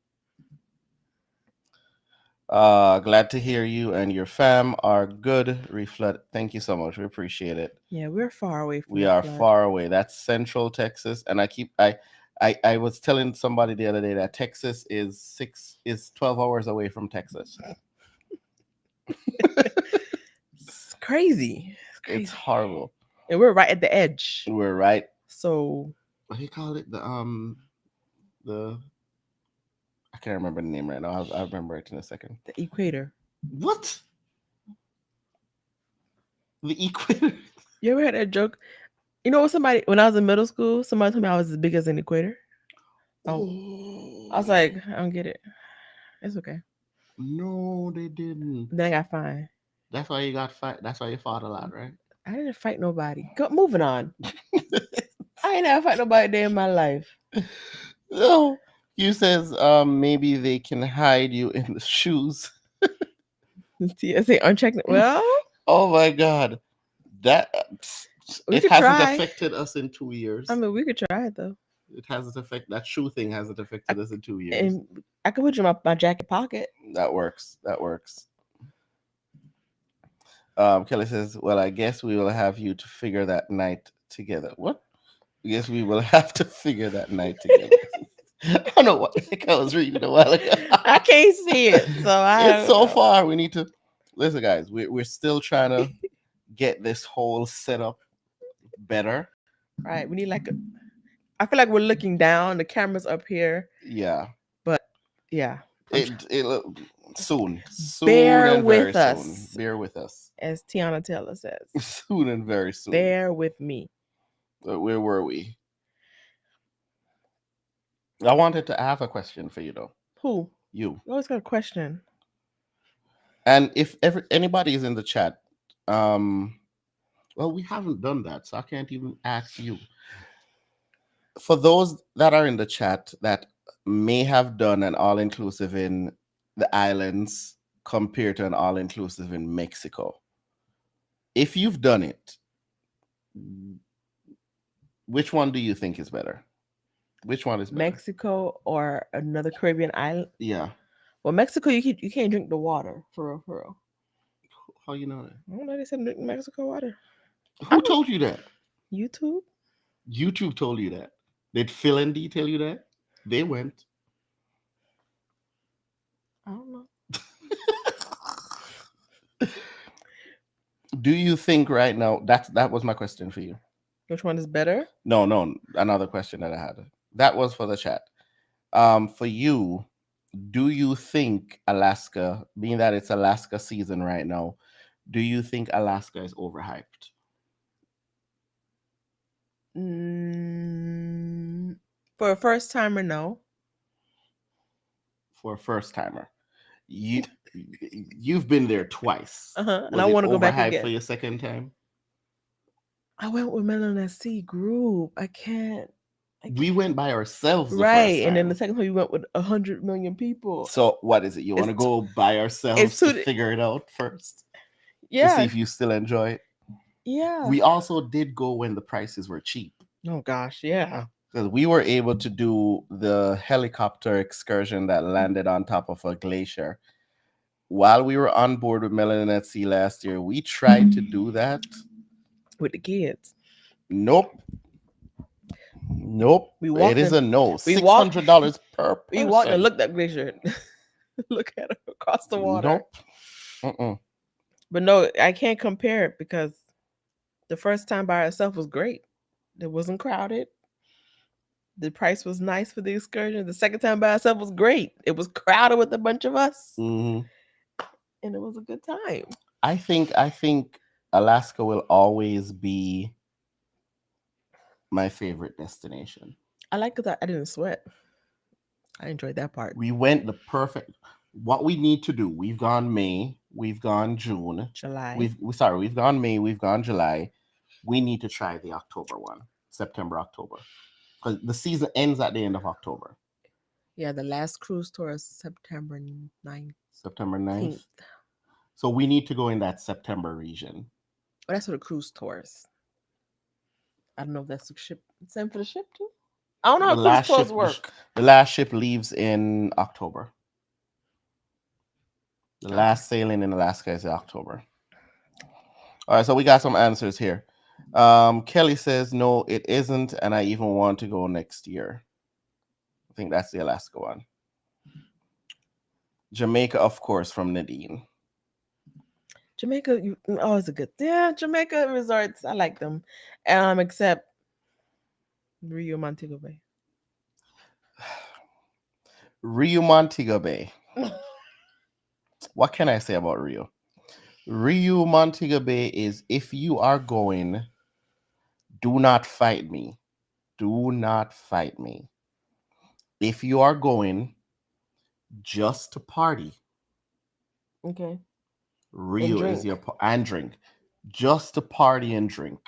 Glad to hear you and your fam are good. Reflood. Thank you so much. We appreciate it. Yeah, we're far away from We are far away. That's Central Texas. And I was telling somebody the other day that Texas is 12 hours away from Texas. It's crazy. It's crazy. It's horrible. And we're right at the edge. We're right. So What do you call it? The I can't remember the name right now. I'll remember it in a second. the equator. What? The equator? You ever had that joke? You know, somebody when I was in middle school, somebody told me I was as big as an equator. Oh, I was like, I don't get it. It's okay. No, they didn't. Then I got fined. That's why you got fight. That's why you fought a lot, right? I didn't fight nobody. Moving on. I ain't never fight nobody day in my life. No. You says maybe they can hide you in the shoes. TSA unchecked. Well, Oh my god. That We it could hasn't try. affected us in 2 years. I mean, we could try it though. It hasn't affected that shoe thing hasn't affected us in 2 years. And I could put you in my jacket pocket. That works. That works. Kelly says, well, I guess we will have you to figure that night together. What? I guess we will have to figure that night together. I don't know what the heck I was reading a while ago. I can't see it, so It's so far. We need to listen, guys. We're still trying to get this whole setup better. Right. We need like a. I feel like we're looking down. The camera's up here. Yeah. Yeah. It soon. Bear and with very us. soon. Bear with us. As Tiana Taylor says, Soon and very soon. bear with me. Where were we? I wanted to have a question for you though. Who? You. You always got a question. And if anybody is in the chat, well, we haven't done that, so I can't even ask you. For those that are in the chat that may have done an all-inclusive in the islands compared to an all-inclusive in Mexico, if you've done it, which one do you think is better? Which one is better? Mexico or another Caribbean island? Yeah. Well, Mexico, you can't drink the water for real. How you know that? I don't know. They said drink Mexico water. Who told you that? YouTube. YouTube told you that. Did Phil and D tell you that? They went. I don't know. Do you think right now that was my question for you? Which one is better? No, another question that I had. That was for the chat. For you, do you think Alaska, being that it's Alaska season right now, do you think Alaska is overhyped? For a first timer, no. For a first timer, you've been there twice. And Was I it want to go back overhyped again. for your second time. I went with Melon Sea group. I can't. We went by ourselves, Right, and then time. the second time we went with 100 million people. So what is it? You want to It's go by ourselves too- to figure it out first? To see Yeah, if you still enjoy it. yeah. We also did go when the prices were cheap. Oh gosh, yeah. Because we were able to do the helicopter excursion that landed on top of a glacier. While we were on board with Melon at Sea last year, we tried to do that. With the kids. Nope. We walked It is in- a no. we walked- $600 per person. We walked and looked at glacier. Look at it across the water. Nope. Mm-mm. But no, I can't compare it because the first time by itself was great. It wasn't crowded. The price was nice for the excursion. The second time by itself was great. It was crowded with a bunch of us, Mhm. and it was a good time. I think Alaska will always be my favorite destination. I like because I didn't sweat. I enjoyed that part. We went the perfect. What we need to do, we've gone May, we've gone June, July. we've gone May, we've gone July. We need to try the October one, September, October, because the season ends at the end of October. Yeah, the last cruise tour is September 9th. September 9th. So we need to go in that September region. Oh, that's for the cruise tours. I don't know if that's the ship. Same for the ship too. I don't know The how last cruise tours ship- work. The last ship leaves in October. The last sailing in Alaska is in October. All right, so we got some answers here. Kelly says, no, it isn't, and I even want to go next year. I think that's the Alaska one. Jamaica, of course, from Nadine. Jamaica, it's a good. Yeah, Jamaica resorts. I like them. Except Rio Montego Bay. Rio Montego Bay. What can I say about Rio? Rio Montego Bay is, if you are going, do not fight me. Do not fight me. If you are going just to party, Okay. Rio is your and drink. Just to party and drink.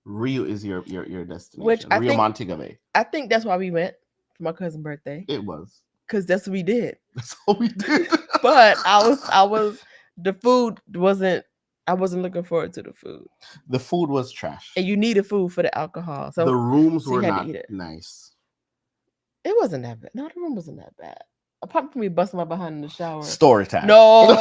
Rio is your destination. Which I Rio think- Montego Bay. I think that's why we went for my cousin's birthday. It was. Because that's what we did. That's all we did. But I was the food wasn't. I wasn't looking forward to the food. The food was trash. And you needed food for the alcohol. So the rooms so you were had to not eat it. nice. it wasn't that bad. No, the room wasn't that bad. Apart from me busting my behind in the shower. Story time. No.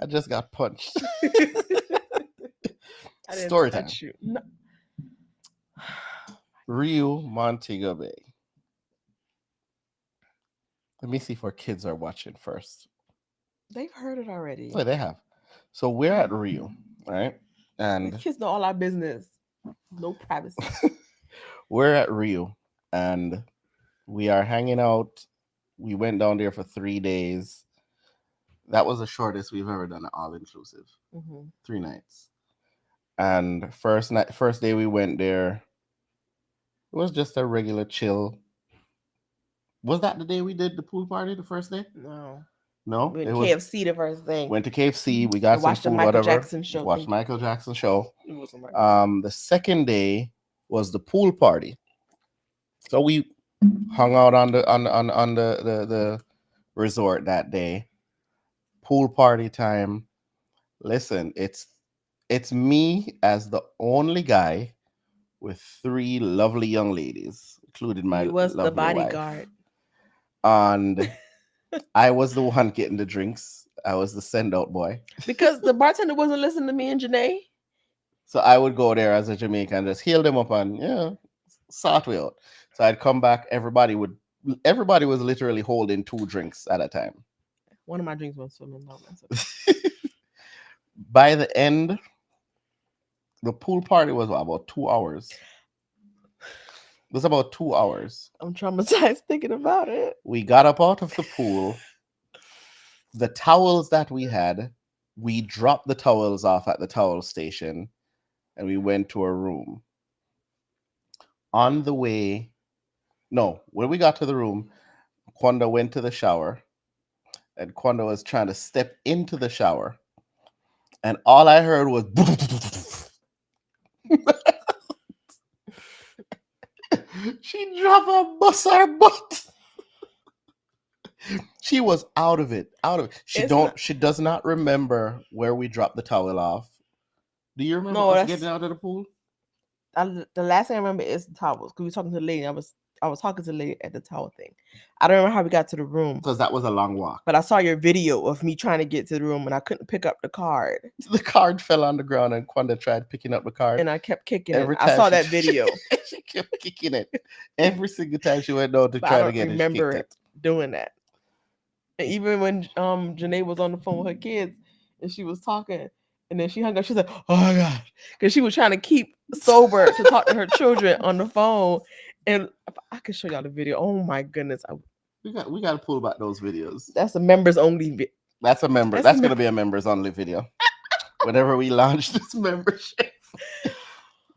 I just got punched. I didn't Story touch time. you. No. Rio Montego Bay. Let me see if our kids are watching first. They've heard it already. Oh, they have. So we're at Rio, right? The And kids know all our business. No privacy. we're at Rio and we are hanging out. We went down there for 3 days. That was the shortest we've ever done an all-inclusive. Mhm. 3 nights. And first day we went there, it was just a regular chill. Was that the day we did the pool party, the first day? No. No, We it went was. KFC the first thing. Went to KFC. We got We some watched the food, Michael whatever. Jackson show. Watched Thank Michael Jackson show. you. It wasn't Michael. The second day was the pool party. So we hung out on the resort that day. Pool party time. Listen, it's me as the only guy with 3 lovely young ladies, including my He was the lovely wife. bodyguard. And I was the one getting the drinks. I was the send out boy. Because the bartender wasn't listening to me and Janae. So I would go there as a Jamaican, just heal them up and sort me out. So I'd come back. Everybody was literally holding 2 drinks at a time. One of my drinks was swimming. No, By the end, the pool party was about 2 hours. It was about 2 hours. I'm traumatized thinking about it. We got up out of the pool. The towels that we had, we dropped the towels off at the towel station and we went to a room. On the way, when we got to the room, Kwanda went to the shower and Kwanda was trying to step into the shower. And all I heard was she dropped a bust her butt. She was out of it. She does not remember where we dropped the towel off. Do you remember No, us that's- getting out of the pool? The last thing I remember is the towels. Because we were talking to the lady. I was talking to the lady at the towel thing. I don't remember how we got to the room. Because that was a long walk. But I saw your video of me trying to get to the room and I couldn't pick up the card. The card fell on the ground and Kwanda tried picking up the card. And I kept kicking Every it. I time saw she- that video She kept kicking it. Every single time she went down to But I try to don't get it, she remember kicked it. doing that. And even when Janae was on the phone with her kids and she was talking and then she hung up, she was like, oh my gosh. Because she was trying to keep sober to talk to her children on the phone. And if I could show y'all the video. Oh my goodness. We got to pull back those videos. That's a members only video. That's a member. That's That's a going to be a members only video. Whenever we launch this membership,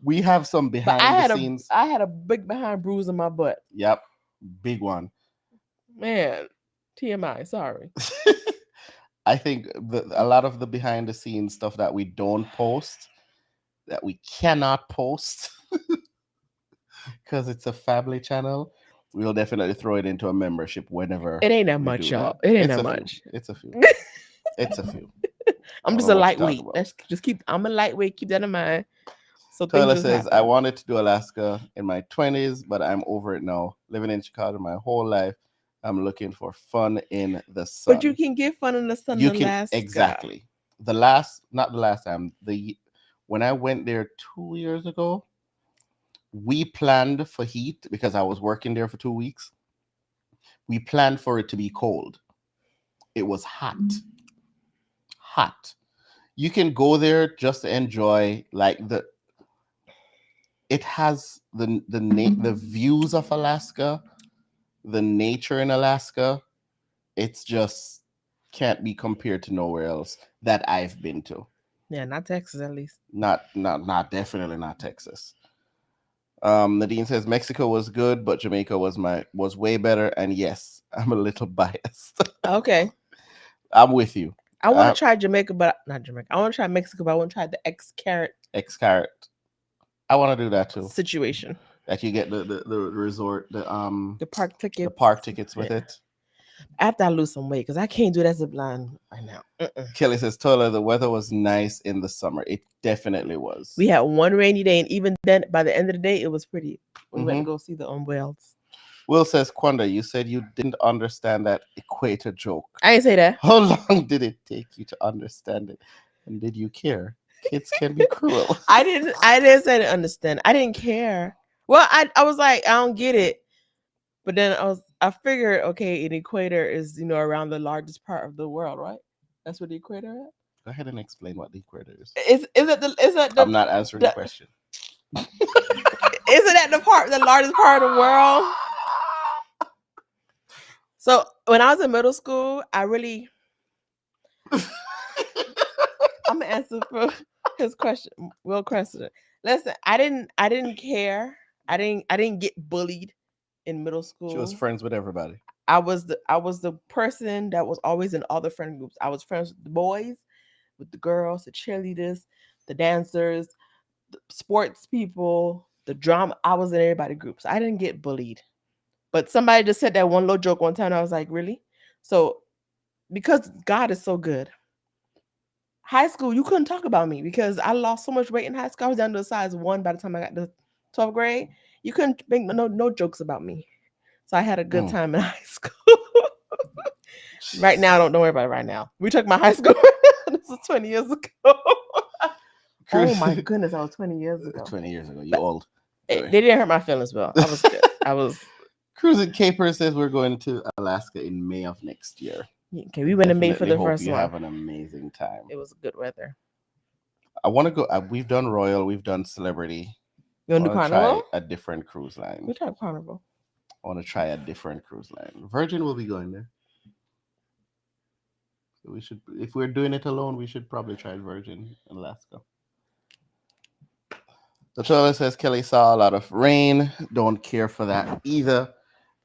we have some But behind the scenes. I had a big behind bruise in my butt. Yep, big one. Man, TMI, sorry. I think a lot of the behind the scenes stuff that we don't post, that we cannot post, because it's a family channel, we'll definitely throw it into a membership whenever. It ain't that we much, do y'all. that. It ain't It's that a few. much. It's a few. It's a few. I'm I just don't a know what to talk lightweight. about. Let's just keep. I'm a lightweight. Keep that in mind. So Taylor things says, just I happen. wanted to do Alaska in my 20s, but I'm over it now. Living in Chicago my whole life. I'm looking for fun in the sun. But you can get fun in the sun. You in can Alaska. exactly. Not the last time. When I went there 2 years ago, we planned for heat because I was working there for 2 weeks. We planned for it to be cold. It was hot. Hot. You can go there just to enjoy like it has the views of Alaska, the nature in Alaska. It's just can't be compared to nowhere else that I've been to. Yeah, not Texas at least. Not definitely not Texas. Nadine says Mexico was good, but Jamaica was way better. And yes, I'm a little biased. Okay. I'm with you. I want to try Jamaica, but not Jamaica. I want to try Mexico, but I want to try the X carat. I want to do that too. situation. That you get the resort, the park tickets. The park tickets with it. After I lose some weight, because I can't do that zip line right now. Kelly says, Tola, the weather was nice in the summer. It definitely was. We had one rainy day, and even then, by the end of the day, it was pretty. We went to go see the whales. Will says, Quanda, you said you didn't understand that equator joke. I didn't say that. How long did it take you to understand it? And did you care? Kids can be cruel. I didn't say I didn't understand. I didn't care. Well, I was like, I don't get it. But then I figured, okay, an equator is, around the largest part of the world, right? That's what the equator is. Go ahead and explain what the equator is. Is it the I'm not answering the question. Isn't that the largest part of the world? So when I was in middle school, I really I'm gonna answer for his question. Will question. Listen, I didn't care. I didn't get bullied in middle school. She was friends with everybody. I was the person that was always in all the friend groups. I was friends with the boys, with the girls, the cheerleaders, the dancers, the sports people, the drama. I was in everybody's groups. I didn't get bullied. But somebody just said that one little joke one time. And I was like, really? So because God is so good. High school, you couldn't talk about me because I lost so much weight in high school. I was down to a size 1 by the time I got to 12th grade. You couldn't make no jokes about me. So I had a good time in high school. Right now, don't worry about it right now. We took my high school. This was 20 years ago. Oh my goodness, that was 20 years ago. 20 years ago. You old. They didn't hurt my feelings, well. I was good. I was. Cruising Caper says we're going to Alaska in May of next year. Okay, we went in May for the first one. one. Have an amazing time. It was good weather. I want to go. We've done Royal. We've done Celebrity. You want to do Carnival? Try a different cruise line. We tried Carnival. I want to try a different cruise line. Virgin will be going there. So we should, if we're doing it alone, we should probably try Virgin in Alaska. The trailer says Kelly saw a lot of rain. Don't care for that either.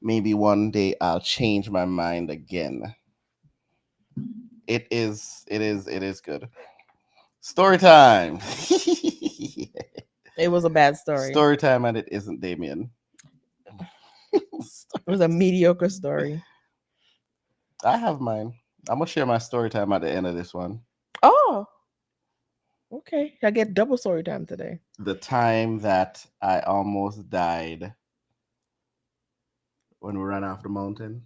Maybe one day I'll change my mind again. It is good. Story time. It was a bad story. Story time, and it isn't Damien. It was a mediocre story. I have mine. I'm gonna share my story time at the end of this one. Oh, okay. I get double story time today. The time that I almost died when we ran off the mountain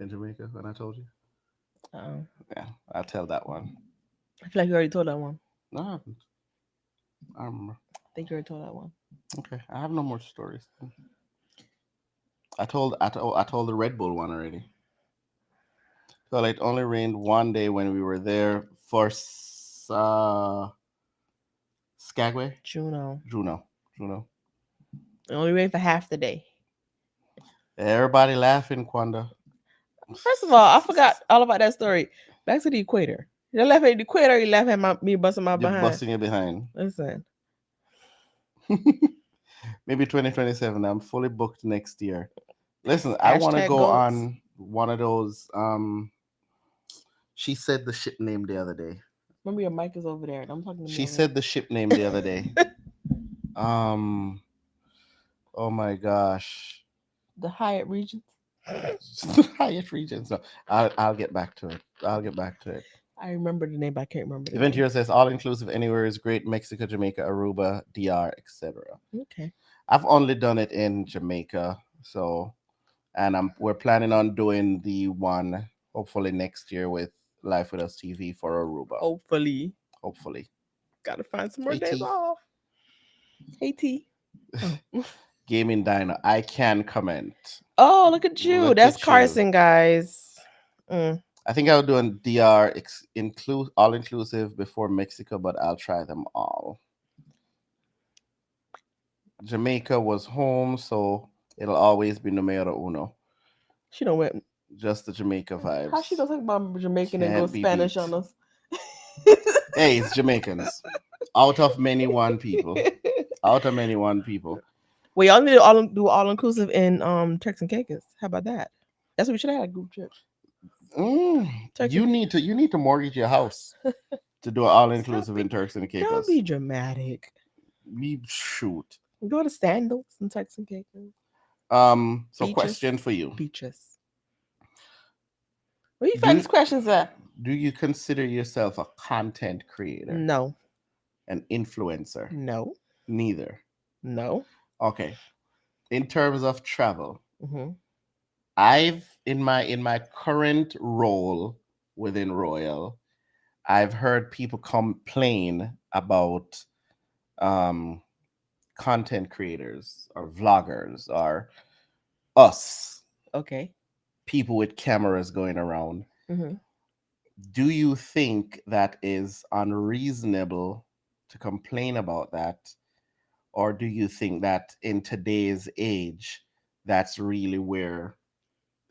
in Jamaica, when I told you. Oh, yeah, I'll tell that one. I feel like you already told that one. No, I haven't. I remember. I think you already told that one. Okay, I have no more stories. I told the Red Bull one already. So it only rained one day when we were there for Skagway. Juno. It only rained for half the day. Everybody laughing, Quanda. First of all, I forgot all about that story. Back to the equator. You laugh at the equator, you laugh at me busting my behind. Busting your behind. Listen. Maybe 2027. I'm fully booked next year. Listen, I want to go on one of those. She said the ship name the other day. Remember, your mic is over there. I'm talking to She said the ship name the other day. Oh my gosh. The Hyatt Regents. Hyatt Regents. No, I'll get back to it. I remember the name, but I can't remember. Event here says all inclusive anywhere is great. Mexico, Jamaica, Aruba, DR, etc. Okay. I've only done it in Jamaica, so, and we're planning on doing the one hopefully next year with Life with Us TV for Aruba. Hopefully. Gotta find some more days off. Hey T. Gaming Diner. I can comment. Oh, look at you. Look That's at you. Carson, guys. Mm. I think I'll do a DR all inclusive before Mexico, but I'll try them all. Jamaica was home, so it'll always be numero uno. She don't went. Just the Jamaica vibes. How she don't talk about Jamaican and go Can't be Spanish beat. on us? Hey, it's Jamaicans. Out of many one people. Out of many one people. Well, y'all need to do all inclusive in Turks and Caicos. How about that? That's what we should have had a group trip. Turks You and- need to mortgage your house to do all inclusive in Turks and Don't Caicos. be dramatic. Shoot. Go to Sandals in Turks and Caicos. So Beaches. question for you. Beaches. Where you find Do- these questions at? Do you consider yourself a content creator? No. An influencer? No. Neither. No. Okay. In terms of travel, Mm-hmm. I've in my current role within Royal, I've heard people complain about content creators or vloggers or us, Okay. people with cameras going around. Mm-hmm. Do you think that is unreasonable to complain about that? Or do you think that in today's age, that's really where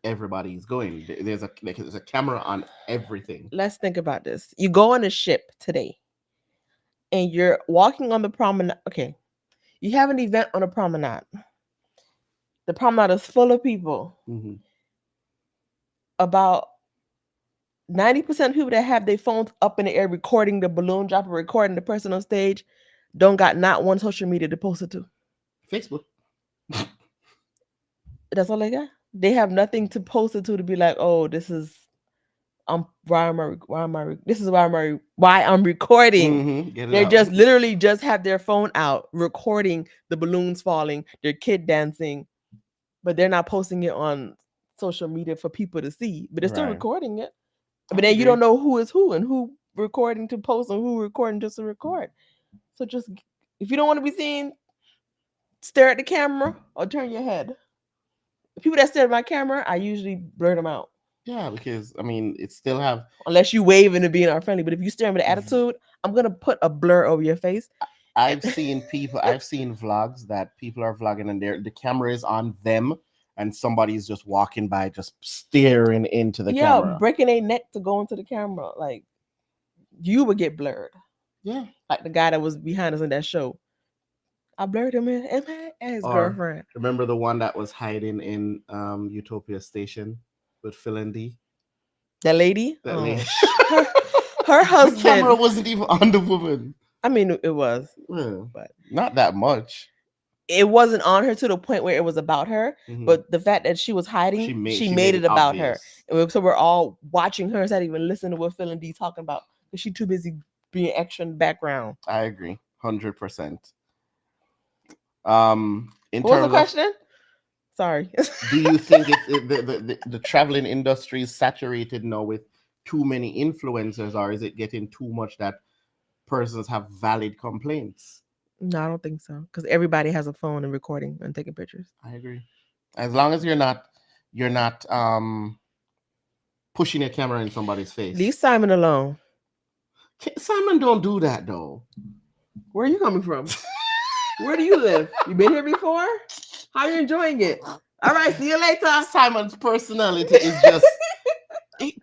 everybody's going? There's a camera on everything. Let's think about this. You go on a ship today and you're walking on the promenade. Okay. You have an event on a promenade. The promenade is full of people. Mhm. About 90% of people that have their phones up in the air recording the balloon drop or recording the person on stage don't got not one social media to post it to. Facebook. That's all they got. They have nothing to post it to be like, oh, this is why I'm recording. Mhm. Get it They out. just literally just have their phone out recording the balloons falling, their kid dancing, but they're not posting it on social media for people to see. But they're still Right. recording it. I But then you agree. don't know who is who and who recording to post and who recording just to record. So just if you don't want to be seen, stare at the camera or turn your head. The people that stare at my camera, I usually blur them out. Yeah, because I mean, it still have. Unless you waving and being our friendly. But if you stare with attitude, I'm gonna put a blur over your face. I've seen vlogs that people are vlogging and the camera is on them and somebody's just walking by, just staring into the camera. Breaking a neck to go into the camera. Like you would get blurred. Yeah. Like the guy that was behind us in that show. I blurred him in and his Or- girlfriend. Remember the one that was hiding in Utopia Station with Phil and D? That lady? That Oh, lady. her The camera husband. wasn't even on the woman. I mean, it was. Yeah, But not that much. it wasn't on her to the point where it was about her. Mhm. But the fact that she was hiding, she made it about her. obvious. And so we're all watching her instead of even listening to what Phil and D talking about because she's too busy being extra in the background. I agree, 100%. In What was the terms of, question? Sorry. do you think the traveling industry is saturated now with too many influencers, or is it getting too much that persons have valid complaints? No, I don't think so. Because everybody has a phone and recording and taking pictures. I agree. As long as you're not pushing a camera in somebody's face. Leave Simon alone. Simon don't do that though. Where are you coming from? Where do you live? You been here before? How are you enjoying it? All right, see you later. Simon's personality is just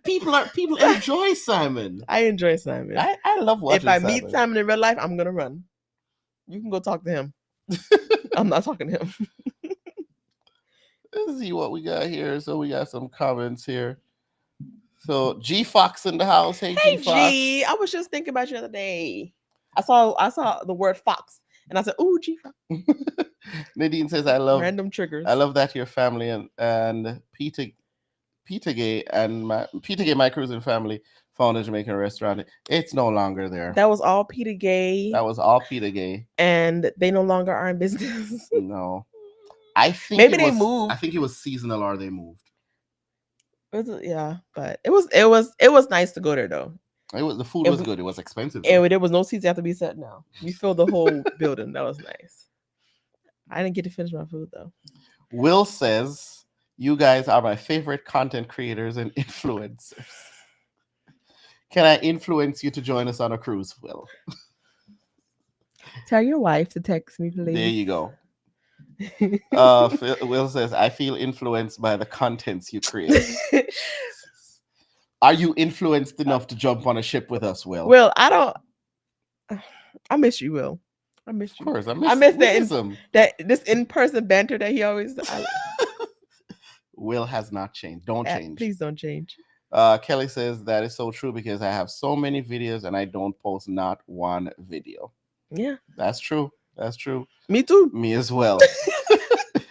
people enjoy Simon. I enjoy Simon. I love watching If I Simon. meet Simon in real life, I'm gonna run. You can go talk to him. I'm not talking to him. Let's see what we got here. So we got some comments here. So G Fox in the house. Hey, Hey G Fox. G, I was just thinking about you the other day. I saw the word fox and I said, "Ooh, G Fox." Nadine says, "I love Random triggers. I love that your family and Peter Gay and my cruising family found a Jamaican restaurant. It's no longer there. That was all Peter Gay, That was all Peter Gay. and they no longer are in business. No, I think Maybe it they was- moved. I think it was seasonal or they moved. Yeah, but it was nice to go there though. The food It was w- good. It was expensive. though. And there was no seats have to be set now. You filled the whole building. That was nice. I didn't get to finish my food though. Will says, "You guys are my favorite content creators and influencers. Can I influence you to join us on a cruise, Will?" Tell your wife to text me, please. There you go. Will says, "I feel influenced by the contents you create." Are you influenced enough to jump on a ship with us, Will? Will, I don't. I miss you, Will. I miss Of you. course, I miss miss that him. this in-person banter that he always. Will has not changed. Don't change. Please don't change. Kelly says that is so true because I have so many videos and I don't post not one video. Yeah, That's true. That's true. me too. Me as well.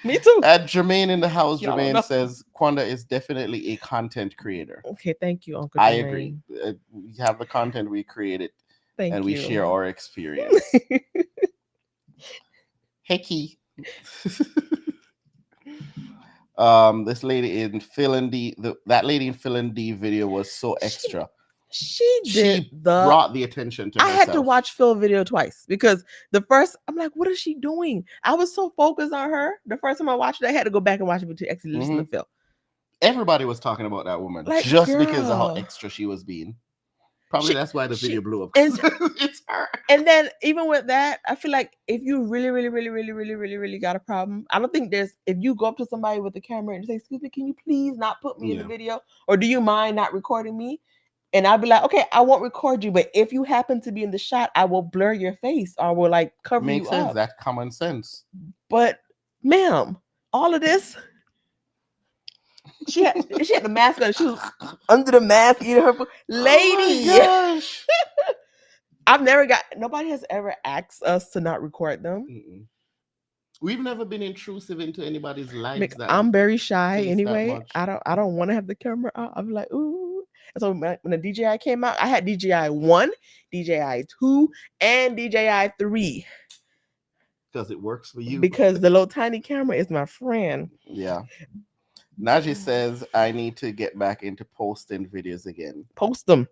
Me too. At Jermaine in the house, Y'all Jermaine know. says Quanda is definitely a content creator. Okay, thank you, Uncle. I Jermaine. agree. We have the content, we create it, Thank and you. we share our experience. Hey, Key. This lady in Phil and D, that lady in Phil and D video was so extra. She did brought the attention to I herself. had to watch Phil video twice because the first I'm like, what is she doing? I was so focused on her. The first time I watched it, I had to go back and watch it to actually listen to Phil. Everybody was talking about that woman Like, just because of how girl. extra she was being. Probably that's why the video blew up. and- It's her. And then even with that, I feel like if you really got a problem, I don't think there's if you go up to somebody with a camera and say, "Excuse me, can you please not put me in the video? Or do you mind not recording me?" And I'll be like, "Okay, I won't record you, but if you happen to be in the shot, I will blur your face or will like cover Makes you sense. up." That's common sense. But ma'am, all of this. She had the mask on. She was under the mask eating her food. Lady, Oh my gosh. Nobody has ever asked us to not record them. Mm-mm. We've never been intrusive into anybody's lives. I'm very shy taste that anyway. much. I don't want to have the camera out. I'm like, ooh. And so when the DJI came out, I had DJI 1, DJI 2, and DJI 3. Because it works for you. Because the little tiny camera is my friend. Yeah. Najee says, I need to get back into posting videos again. Post them.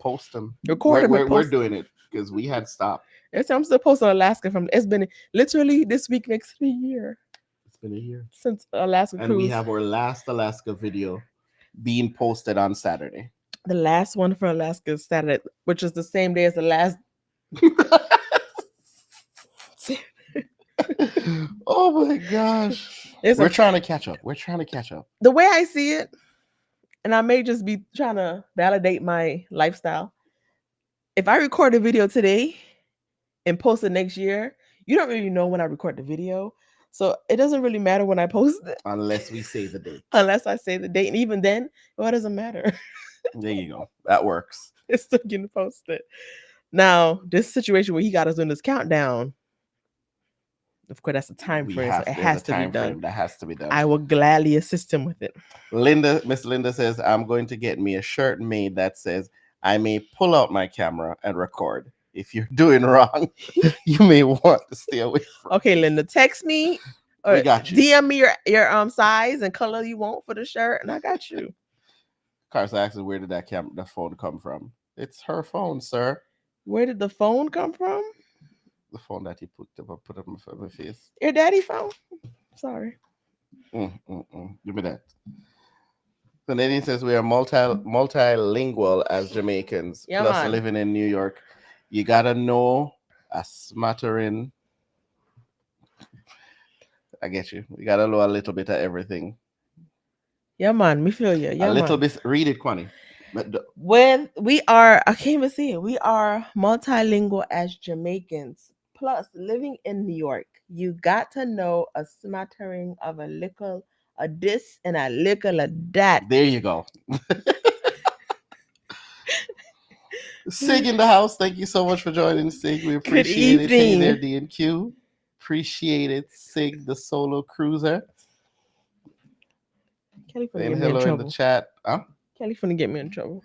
Record them. We're doing it because we had stopped. I'm still posting Alaska it's been literally this week makes it a year. It's been a year. Since Alaska cruise. And we have our last Alaska video being posted on Saturday. The last one for Alaska is Saturday, which is the same day as the last. Oh my gosh. We're trying to catch up. The way I see it, and I may just be trying to validate my lifestyle. If I record a video today and post it next year, you don't really know when I record the video. So it doesn't really matter when I post it. Unless we say the date. Unless I say the date. And even then, well, it doesn't matter. There you go. That works. It's still getting posted. Now, this situation where he got us doing this countdown, of course, that's a time frame. So it has to be done. That has to be done. I will gladly assist him with it. Miss Linda says, I'm going to get me a shirt made that says, I may pull out my camera and record. If you're doing wrong, you may want to stay away from. Okay, Linda, text me or we got you. DM me your size and color you want for the shirt, and I got you. Carson asks, where did the phone come from? It's her phone, sir. Where did the phone come from? The phone that he put up in my face. Your daddy phone? Sorry. Give me that. So Nadine says we are multilingual as Jamaicans, plus living in New York. You gotta know a smattering. I get you. You gotta know a little bit of everything. Yeah, man. Me feel you. Yeah, a little bit. Read it, Kwani. When we are, I can't even see it. We are multilingual as Jamaicans. Plus, living in New York, you got to know a smattering of a little, a this and a little of that. There you go. Sig in the house. Thank you so much for joining, Sig. We appreciate it. Hey there, D&Q. Appreciate it, Sig, the solo cruiser. Kelly finna get me in trouble. In the chat. Huh? Kelly finna get me in trouble.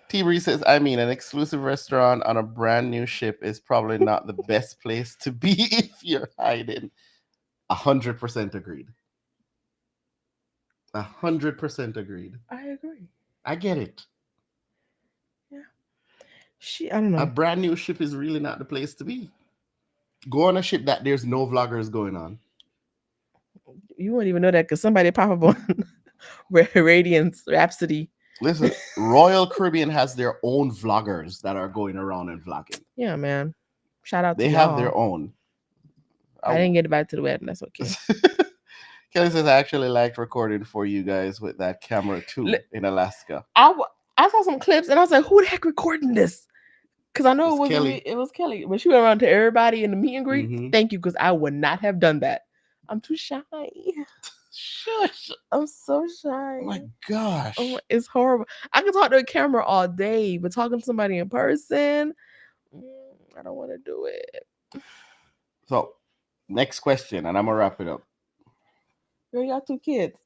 T-Bree says, I mean, an exclusive restaurant on a brand new ship is probably not the best place to be if you're hiding. 100% agreed. 100% agreed. I agree. I get it. I don't know. A brand new ship is really not the place to be. Go on a ship that there's no vloggers going on. You wouldn't even know that because somebody pop up on Radiance Rhapsody. Listen, Royal Caribbean has their own vloggers that are going around and vlogging. Yeah, man. Shout out to They y'all. have their own. I didn't get back to the wedding. That's okay. Kelly says, I actually liked recording for you guys with that camera too in Alaska. I saw some clips and I was like, who the heck recording this? Because I know It's it was Kelly. It was Kelly. When she went around to everybody in the meet and greet, Mhm. thank you, because I would not have done that. I'm too shy. Shush. I'm so shy. Oh my gosh. It's horrible. I can talk to a camera all day, but talking to somebody in person, I don't want to do it. So, next question, and I'm going to wrap it up. You got 2 kids.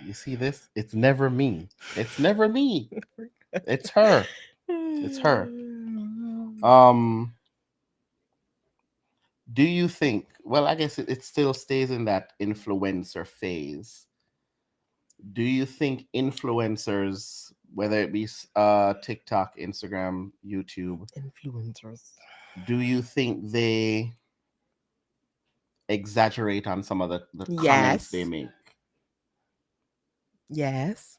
You see this? It's never me. It's never me. It's her. It's her. Do you think, well, I guess it still stays in that influencer phase. Do you think influencers, whether it be TikTok, Instagram, YouTube, Influencers, do you think they exaggerate on some of the comments Yes. they make? Yes.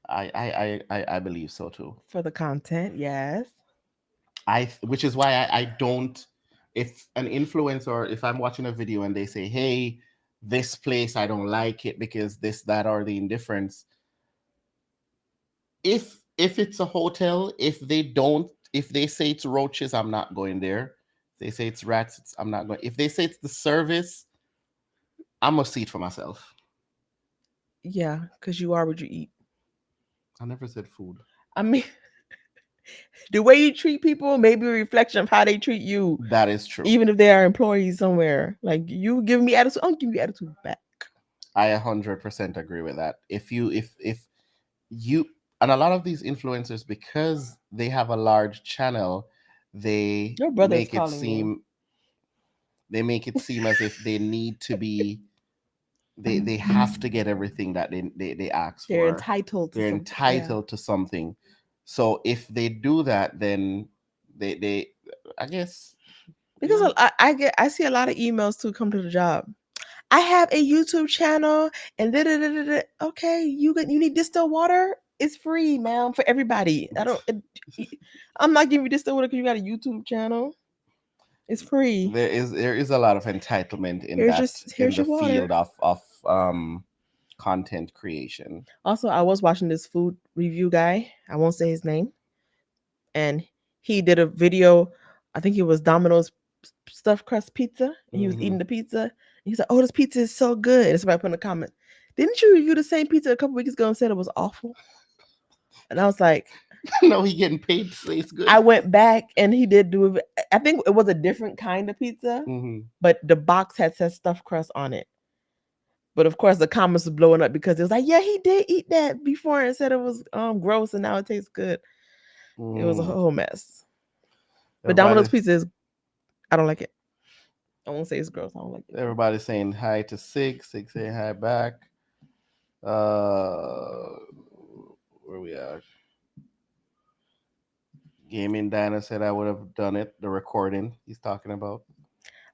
I believe so too. For the content, yes. Which is why I don't, if an influencer, if I'm watching a video and they say, hey, this place, I don't like it because this, that, or the indifference. If it's a hotel, if they say it's roaches, I'm not going there. If they say it's rats, I'm not going. If they say it's the service, I'm gonna see it for myself. Yeah, because you are what you eat. I never said food. I mean, the way you treat people may be a reflection of how they treat you. That is true. Even if they are employees somewhere. Like, you give me attitude, I'll give you attitude back. I 100% agree with that. If you, and a lot of these influencers, because they have a large channel, they Your brother is make it calling seem you. they make it seem as if they need to be, they have to get everything that they ask They're for. entitled to They're something. entitled to something. So if they do that, then they I guess, Because I see a lot of emails to come to the job. I have a YouTube channel and okay, you need distilled water. It's free, ma'am, for everybody. I'm not giving you distilled water because you got a YouTube channel. It's free. there is a lot of entitlement in Here's the your water. field of content creation. Also, I was watching this food review guy. I won't say his name. And he did a video. I think it was Domino's stuffed crust pizza. And he was eating the pizza. And he's like, oh, this pizza is so good. And somebody put in a comment, didn't you review the same pizza a couple weeks ago and said it was awful? And I was like, No, he getting paid to say it's good. I went back and he did do it. I think it was a different kind of pizza, but the box had said stuffed crust on it. But of course, the comments was blowing up because it was like, yeah, he did eat that before and said it was gross and now it tastes good. It was a whole mess. But Domino's pizza is, I don't like it. I won't say it's gross. I don't like it. Everybody's saying hi to Six saying hi back. Where we are? Gaming Dana said I would have done it. The recording he's talking about.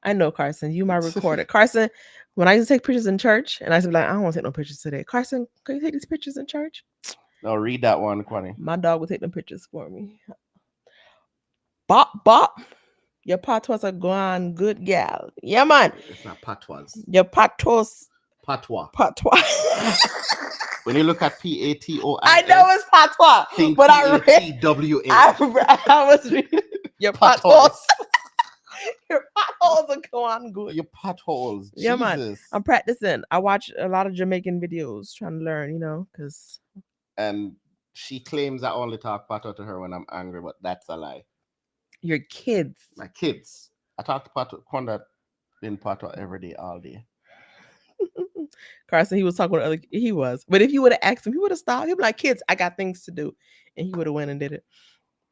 I know, Carson. You my recorder. Carson, when I used to take pictures in church, and I used to be like, I don't want to take no pictures today. Carson, can you take these pictures in church? No, read that one, Kwani. My dog would take them pictures for me. Bop, bop. Your patois are gone, good gal. Yeah, man. It's not patois. Your patois. Patois. Patois. When you look at PATOIS, I know it's patois, think but I read. PATWA. I was reading your patois. Your potholes are going good. Your potholes. Yeah, man. Jesus. I'm practicing. I watch a lot of Jamaican videos trying to learn, because. And she claims I only talk patois to her when I'm angry, but that's a lie. Your kids. My kids. I talk to patois, Conda in patois every day, all day. Carson, he was talking with he was. But if you would have asked him, he would have stopped. He'd be like, kids, I got things to do. And he would have went and did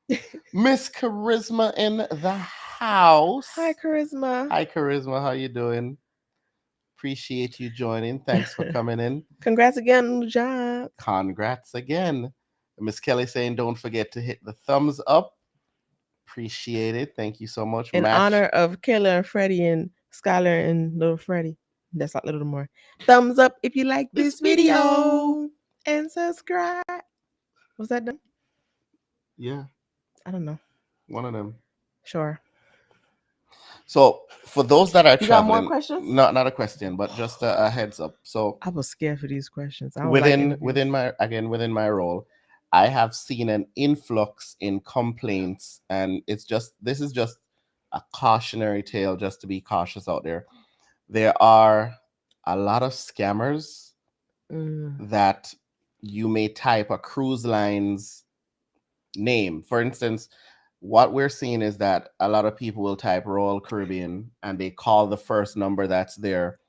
it. Miss Charisma in the house. Hi, Charisma. Hi, Charisma. How you doing? Appreciate you joining. Thanks for coming in. Congrats again on the job. Congrats again. Miss Kelly saying, don't forget to hit the thumbs up. Appreciate it. Thank you so much. In honor of Kayla and Freddie and Skylar and little Freddie. That's a little more. Thumbs up if you like this video. And subscribe. Was that done? Yeah, I don't know. one of them. Sure. So for those that are You got traveling, more questions? not a question, but just a heads up. So I was scared for these questions. I don't within like within my role, I have seen an influx in complaints, and this is just a cautionary tale, just to be cautious out there. There are a lot of scammers that you may type a cruise line's name. For instance, what we're seeing is that a lot of people will type Royal Caribbean and they call the first number that's there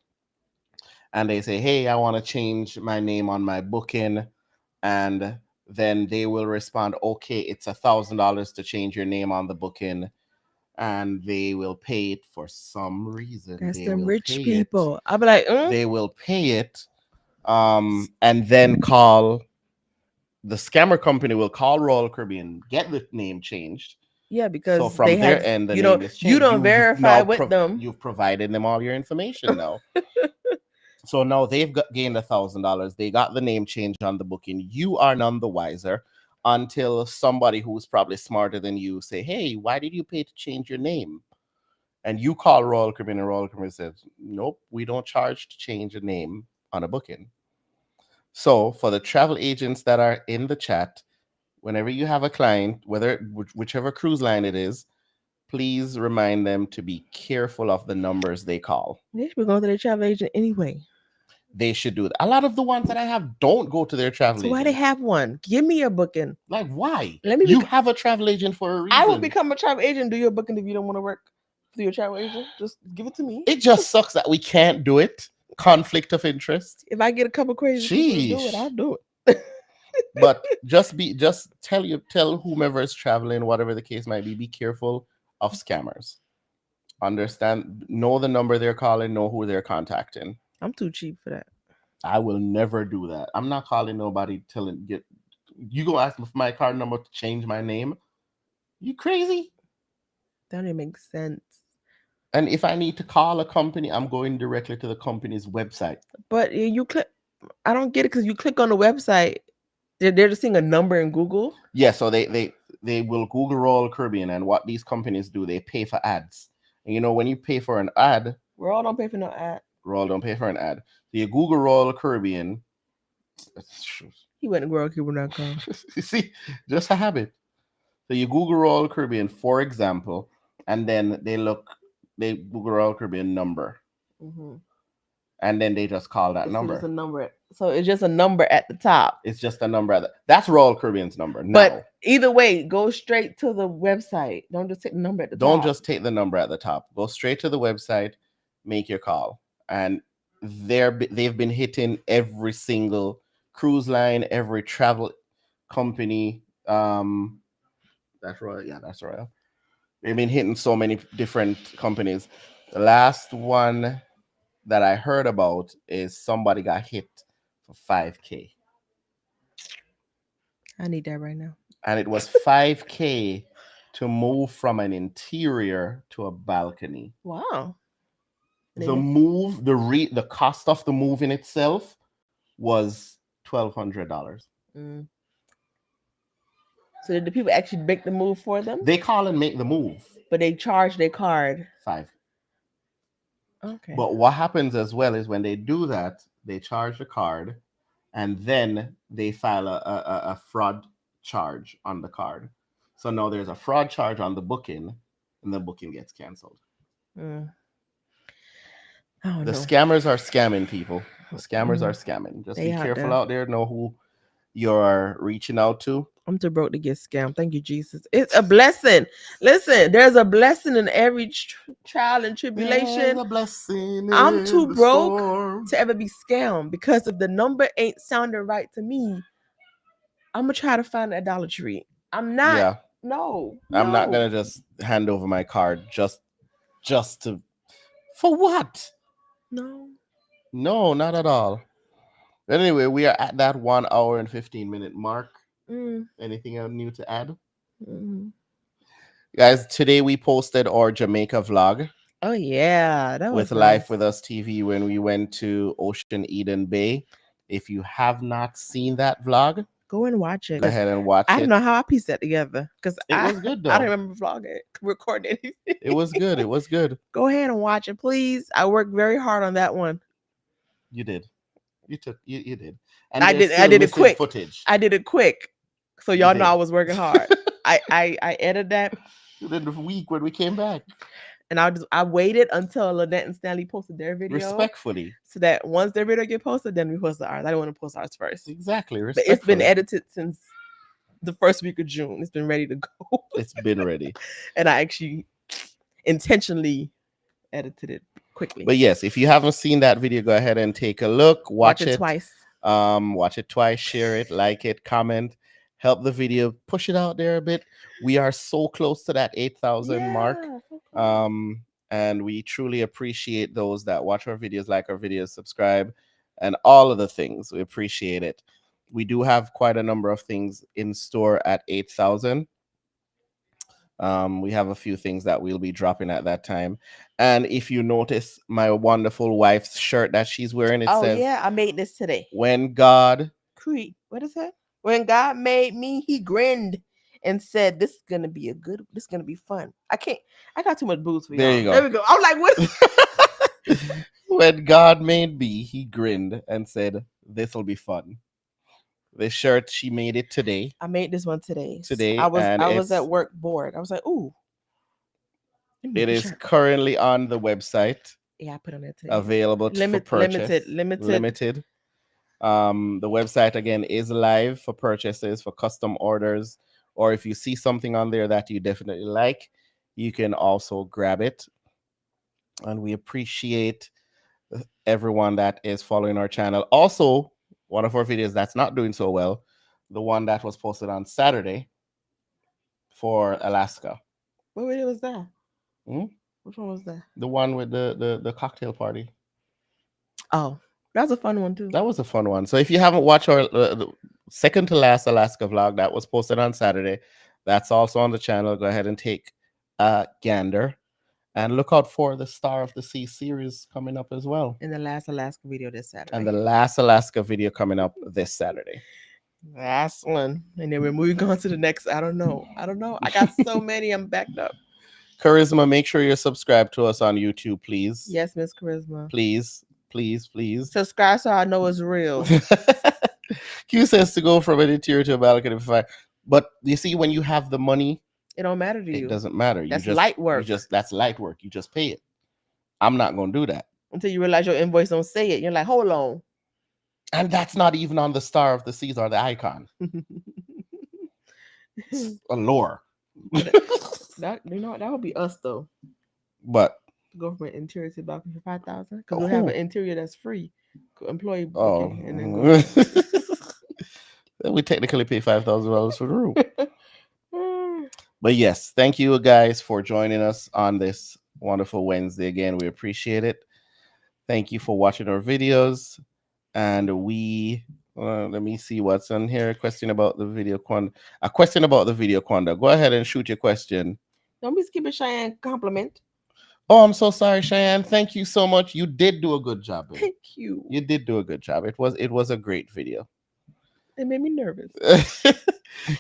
and they say, hey, I want to change my name on my booking. And then they will respond, okay, it's $1,000 to change your name on the booking. And they will pay it for some reason. That's They them will rich pay people. it. I'll be like, They will pay it. And then call the scammer company will call Royal Caribbean, get the name changed. yeah, because So from they their have, end, the you name know, is changed. you don't verify now with them. You've provided them all your information now. So now they've gained $1,000. They got the name changed on the booking. You are none the wiser until somebody who's probably smarter than you say, hey, why did you pay to change your name? And you call Royal Caribbean and Royal Caribbean says, nope, we don't charge to change a name on a booking. So for the travel agents that are in the chat, whenever you have a client, whichever cruise line it is, please remind them to be careful of the numbers they call. They should be going to their travel agent anyway. They should do that. A lot of the ones that I have don't go to their travel agent. So why they have one? Give me your booking. Like, why? Let me you have a travel agent for a reason. I will become a travel agent. Do your booking if you don't want to work for your travel agent. Just give it to me. It just sucks that we can't do it. Conflict of interest. If I get a couple crazy people to do it, I'll do it. But just tell whomever is traveling, whatever the case might be careful of scammers. Understand, know the number they're calling, know who they're contacting. I'm too cheap for that. I will never do that. I'm not calling nobody you gonna ask me for my card number to change my name? You crazy? That don't make sense. And if I need to call a company, I'm going directly to the company's website. But you click, I don't get it because you click on the website, they're just seeing a number in Google. Yeah, so they will Google Royal Caribbean, and what these companies do, they pay for ads. And you know, when you pay for an ad, Royal don't pay for no ad. Royal don't pay for an ad. So you Google Royal Caribbean. He went to RoyalCaribbean.com. You see, just a habit. So you Google Royal Caribbean, for example, and then they Google Royal Caribbean number. Mm-hmm. And then they just call that number. Just a number. So it's just a number at the top. It's just a number. That's Royal Caribbean's number. Now, but either way, go straight to the website. Don't just take the number at the top. Don't just take the number at the top. Go straight to the website, make your call. And they've been hitting every single cruise line, every travel company. That's Royal. Yeah, that's Royal. They've been hitting so many different companies. The last one that I heard about is somebody got hit for $5,000. I need that right now. And it was $5,000 to move from an interior to a balcony. Wow. The cost of the move in itself was $1,200. So did the people actually make the move for them? They call and make the move. But they charge their card. $5,000. Okay. But what happens as well is when they do that, they charge the card and then they file a fraud charge on the card. So now there's a fraud charge on the booking and the booking gets canceled. The scammers are scamming people. The scammers are scamming. Just be careful out there. Know who you're reaching out to. I'm too broke to get scammed. Thank you, Jesus. It's a blessing. Listen, there's a blessing in every trial and tribulation. There's a blessing. I'm too broke to ever be scammed because if the number ain't sounding right to me, I'm gonna try to find a Dollar Tree. I'm not. Yeah. No. I'm not gonna just hand over my card just to. For what? No. No, not at all. But anyway, we are at that 1 hour and 15 minute mark. Anything new to add? Guys, today we posted our Jamaica vlog Oh yeah, that was with Life with nice. Us TV when we went to Ocean Eden Bay. If you have not seen that vlog, Go and watch it. go 'cause ahead and watch I it. don't know how I pieced that together because It was good I though. don't remember vlogging, recording anything. It was good. It was good. Go ahead and watch it, please. I worked very hard on that one. You did. You did. And I there's did. I still did it missing quick. footage. I did it quick, so y'all know did. I was working hard. I edited that, You did the week when we came back. and I waited until Lynette and Stanley posted their video, Respectfully. so that once their video get posted, then we post ours. I didn't want to post ours first, Exactly. but Respectfully. it's been edited since the first week of June. It's been ready to go, It's been ready. and I actually intentionally edited it quickly. But yes, if you haven't seen that video, go ahead and take a look. Watch it twice. Watch it twice, share it, like it, comment, help the video, push it out there a bit. We are so close to that 8,000 mark. Yeah, so cool. And we truly appreciate those that watch our videos, like our videos, subscribe, and all of the things. We appreciate it. We do have quite a number of things in store at 8,000. We have a few things that we'll be dropping at that time. And if you notice my wonderful wife's shirt that she's wearing, it Oh says, yeah, I made this today. when God What is that? When God made me, he grinned and said, "This is gonna be this is gonna be fun." I got too much booze for you. There you go. There we go. I'm like, what? when God made me, he grinned and said, "This will be fun." This shirt, she made it today. I made this one today. Today, I was and I was it's- at work bored. I was like, ooh. let me It make a is shirt. currently on the website, Yeah, I put on there today. available for purchase. Limited. The website again is live for purchases, for custom orders, or if you see something on there that you definitely like, you can also grab it. And we appreciate everyone that is following our channel. Also, one of our videos that's not doing so well, the one that was posted on Saturday for Alaska. What video was that? Hmm? Which one was that? The one with the cocktail party. Oh, that was a fun one too. That was a fun one. So if you haven't watched our the second to last Alaska vlog that was posted on Saturday, that's also on the channel. Go ahead and take a gander. And look out for the Star of the Sea series coming up as well. In the last Alaska video this Saturday. And the last Alaska video coming up this Saturday. last one. And then we're moving on to the next. I don't know. I got so many. I'm backed up. Charisma, make sure you're subscribed to us on YouTube, please. Yes, Miss Charisma. Please, please, please. Subscribe so I know it's real. Q says to go from an interior to a balcony. But you see, when you have the money, It don't matter to you. it doesn't matter. That's light work. That's light work. You just pay it. I'm not going to do that. Until you realize your invoice don't say it. You're like, hold on. And that's not even on the Star of the Seas or the icon. It's a lore. that would be us though. But Go from an interior to balcony for 5,000 because we have an interior that's free. Employee booking, and then go. Then we technically pay $5,000 for the room. But yes, thank you guys for joining us on this wonderful Wednesday. Again, we appreciate it. Thank you for watching our videos. And we let me see what's on here. A question about the video Quanda. Go ahead and shoot your question. Don't be skipping Cheyenne compliment. Oh, I'm so sorry, Cheyenne. Thank you so much. You did do a good job, babe. Thank you. You did do a good job. It was a great video. It made me nervous.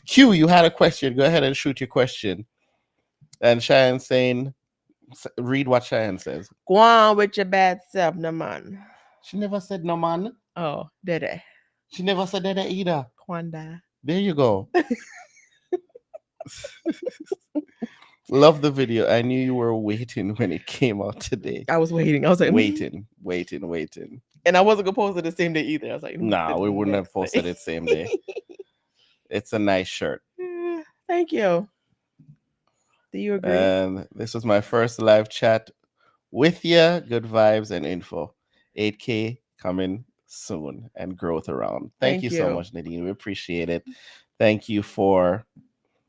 Q, you had a question. Go ahead and shoot your question. And Cheyenne saying, read what Cheyenne says. Go on with your bad self, no man. She never said no man. Oh, did it? She never said that either. Quanda. There you go. Love the video. I knew you were waiting when it came out today. I was waiting. I was like, waiting. And I wasn't gonna post it the same day either. I was like, Nah, we wouldn't have posted it same day. It's a nice shirt. Thank you. Do you agree? And this was my first live chat with you. Good vibes and info. 8K coming soon and growth around. Thank you so much, Nadine. We appreciate it. Thank you for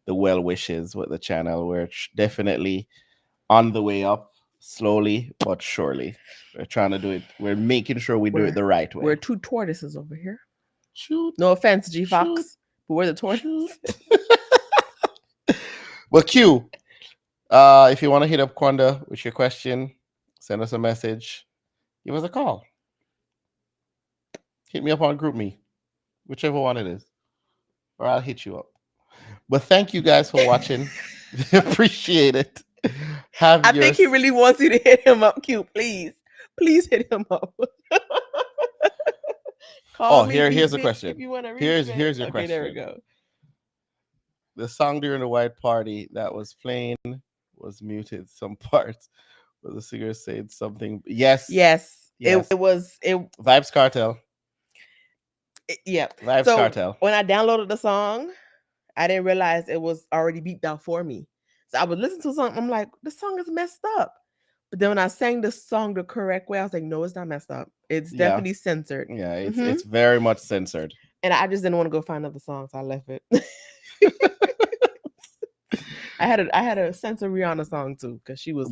the well wishes with the channel. We're definitely on the way up, slowly but surely. We're trying to do it. We're making sure we do it the right way. We're two tortoises over here. Shoot. No offense, G Fox, Shoot. but we're the tortoises. But Q, If you want to hit up Quanda with your question, send us a message. Give us a call. Hit me up on GroupMe, whichever one it is, or I'll hit you up. But thank you guys for watching. Appreciate it. I think he really wants you to hit him up, Q. Please hit him up. Call me, here's bitch, a question. if you wanna reach Here's me. your Okay, there we question. go. The song during the white party that was playing was muted some parts, but the singer said something. Yes. Yes. Yes. It was Vibes Cartel. yeah. Vibes So Cartel. when I downloaded the song, I didn't realize it was already beeped out for me. So I was listening to something. I'm like, the song is messed up. But then when I sang the song the correct way, I was like, no, it's not messed up. It's definitely censored. Yeah, it's very much censored. And I just didn't want to go find another song, so I left it. I had a censor Rihanna song too, because she was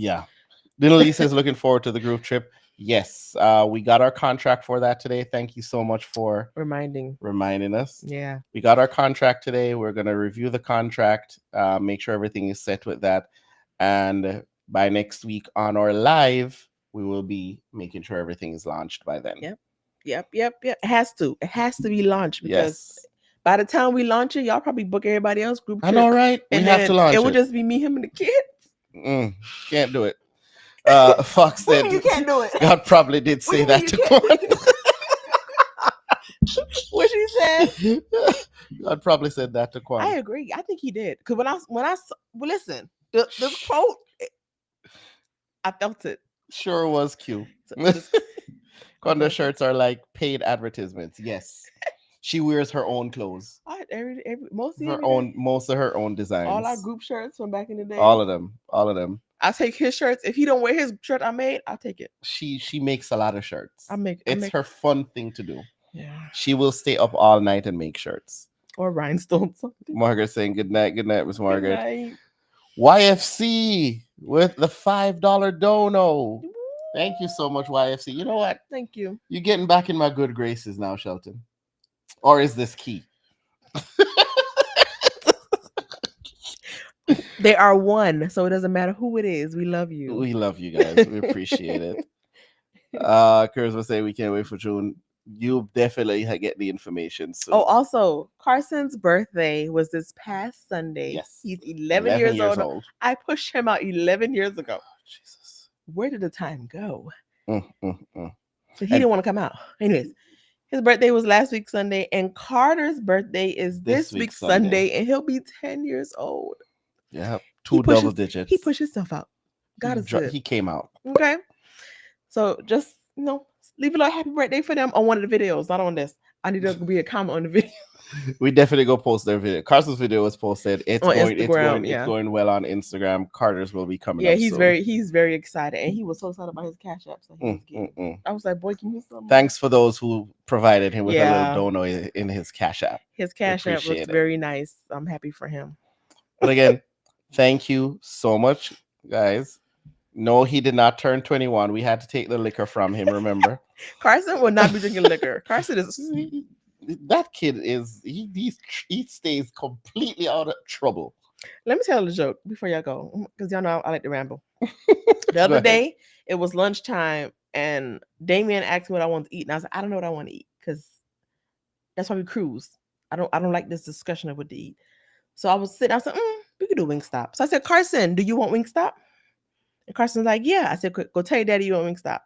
Little Lisa is looking forward to the group trip. Yes, we got our contract for that today. Thank you so much for reminding us. Yeah. We got our contract today. We're going to review the contract, make sure everything is set with that. And by next week on our live, we will be making sure everything is launched by then. Yep. It has to be launched because by the time we launch it, y'all probably book everybody else group trip. I know, right? We have to launch it. It would just be me, him, and the kids. Can't do it. Fox said you can't do it. God probably did say that to Quan. What she said? God probably said that to Quan. I agree. I think he did. Because when I listen, this quote, I felt it. Sure was Q. Quanda shirts are like paid advertisements. Yes. She wears her own clothes. Most of her own designs. All our group shirts from back in the day. All of them. I'll take his shirts. If he don't wear his shirt I made, I'll take it. She makes a lot of shirts. It's her fun thing to do. Yeah. She will stay up all night and make shirts. Or rhinestones. Margaret saying good night, Miss Margaret. Good night. YFC with the $5 dono. Thank you so much, YFC. You know what? Thank you. You're getting back in my good graces now, Shelton. Or is this key? They are one, so it doesn't matter who it is. We love you. We love you guys. We appreciate it. Curse will say we can't wait for June. You definitely get the information soon. Oh, also, Carson's birthday was this past Sunday. Yes. He's 11 years old. I pushed him out 11 years ago. Oh, Jesus. Where did the time go? So he didn't want to come out. Anyways, his birthday was last week Sunday, and Carter's birthday is this week Sunday, and he'll be 10 years old. Yeah, double digits. He pushed himself out. God is good. He came out. Okay. So just, leave a little happy birthday for them on one of the videos, not on this. I need to be a comment on the video. We definitely go post their video. Carson's video was posted. It's Instagram, going well on Instagram. Carter's will be coming. Yeah, up he's very excited, and he was so excited about his cash apps. I was like, boy, can you some? Thanks for those who provided him with a little dono in his cash app. His cash app looks very nice. I'm happy for him. But again, thank you so much, guys. No, he did not turn 21. We had to take the liquor from him, remember? Carson will not be drinking liquor. Carson is... That kid is... He stays completely out of trouble. Let me tell a joke before y'all go, because y'all know I like to ramble. The other day, it was lunchtime, and Damien asked me what I wanted to eat, and I was like, I don't know what I want to eat, because that's why we cruise. I don't like this discussion of what to eat. So I was sitting, I was like, we could do Wingstop. So I said, Carson, do you want Wingstop? And Carson's like, yeah. I said, go tell your daddy you want Wingstop.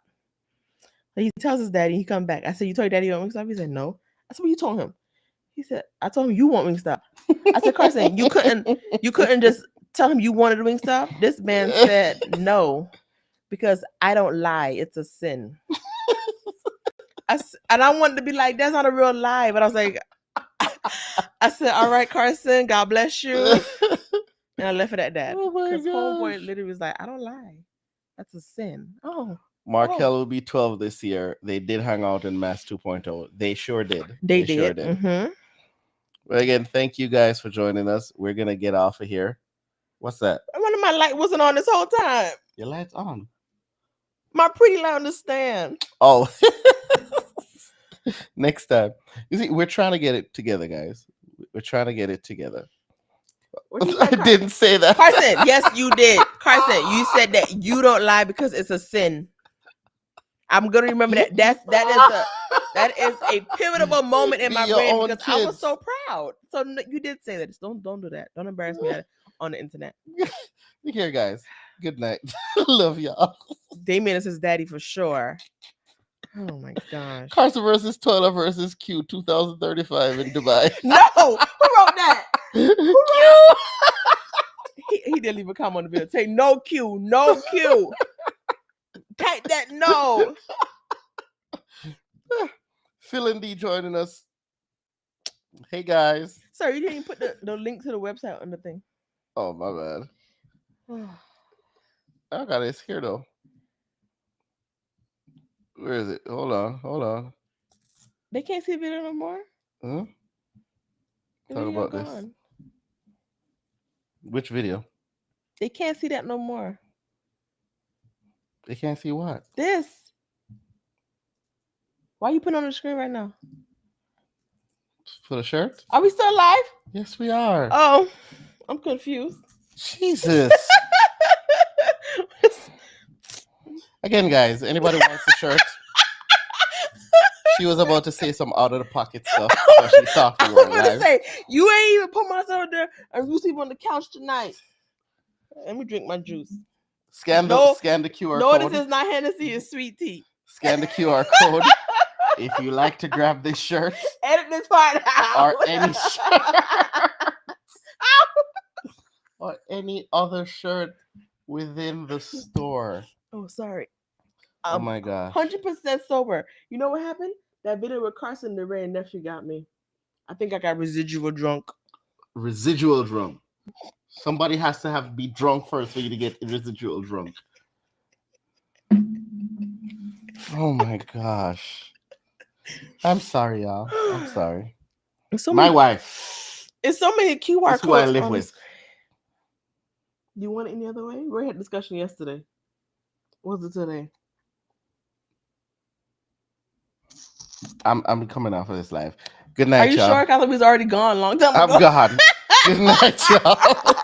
So he tells his daddy, he come back. I said, you told your daddy you want Wingstop? He said, no. I said, what you told him? He said, I told him you want Wingstop. I said, Carson, you couldn't just tell him you wanted Wingstop? This man said no, because I don't lie. It's a sin. And I wanted to be like, that's not a real lie. But I was like, I said, all right, Carson, God bless you. And I left it at that. Because homeboy literally was like, I don't lie. That's a sin. Oh. Markel will be 12 this year. They did hang out in Mass 2.0. They sure did. They did. Sure did. Mm-hmm. But again, thank you guys for joining us. We're going to get off of here. What's that? I wonder my light wasn't on this whole time. Your light's on. My pretty light on the stand. Oh. Next time. You see, we're trying to get it together, guys. We're trying to get it together. I didn't say that. Carson, yes, you did. Carson, you said that you don't lie because it's a sin. I'm gonna remember that. That is a pivotal moment in my Your brain own because I was kids. so proud. So you did say that. Just don't do that. Don't embarrass me on the internet. Look here, guys. Good night. Love y'all. Damien is his daddy for sure. Oh my gosh. Carson versus Toilet versus Q 2035 in Dubai. No, who wrote that? Q. He didn't leave a comment on the video. Say no Q, no Q. Type that no. Phil and D joining us. Hey guys. Sorry, you didn't even put the link to the website on the thing. Oh my bad. I got it here though. Where is it? Hold on. They can't see the video no more. Huh? The Talk video about this. gone. Which video? They can't see that no more. They can't see what? This. Why are you putting on the screen right now? For the shirt? Are we still live? Yes, we are. Oh, I'm confused. Jesus. Again, guys, anybody wants the shirt? She was about to say some out of the pocket stuff. So she thought we I were was gonna live. say you ain't even put myself there and you sleep on the couch tonight. Let me drink my juice. Scan the QR No, code. this is not Hennessy, it's sweet tea. Scan the QR code if you like to grab this shirt Edit this part out. or any shirt or any other shirt within the store. Oh, sorry. Oh my gosh. 100% sober. You know what happened? That video with Carson the Ray nephew got me. I think I got residual drunk. Residual drunk. Somebody has to be drunk first for you to get residual drunk. Oh my gosh. I'm sorry, y'all. I'm sorry. My wife. It's so many QR That's codes. who I live on with. this. You want it any other way? We had a discussion yesterday. What was it today? I'm coming off of this live. Good night, Are you y'all. sure? I thought we was already gone a long time ago. I'm gone. Good night, y'all.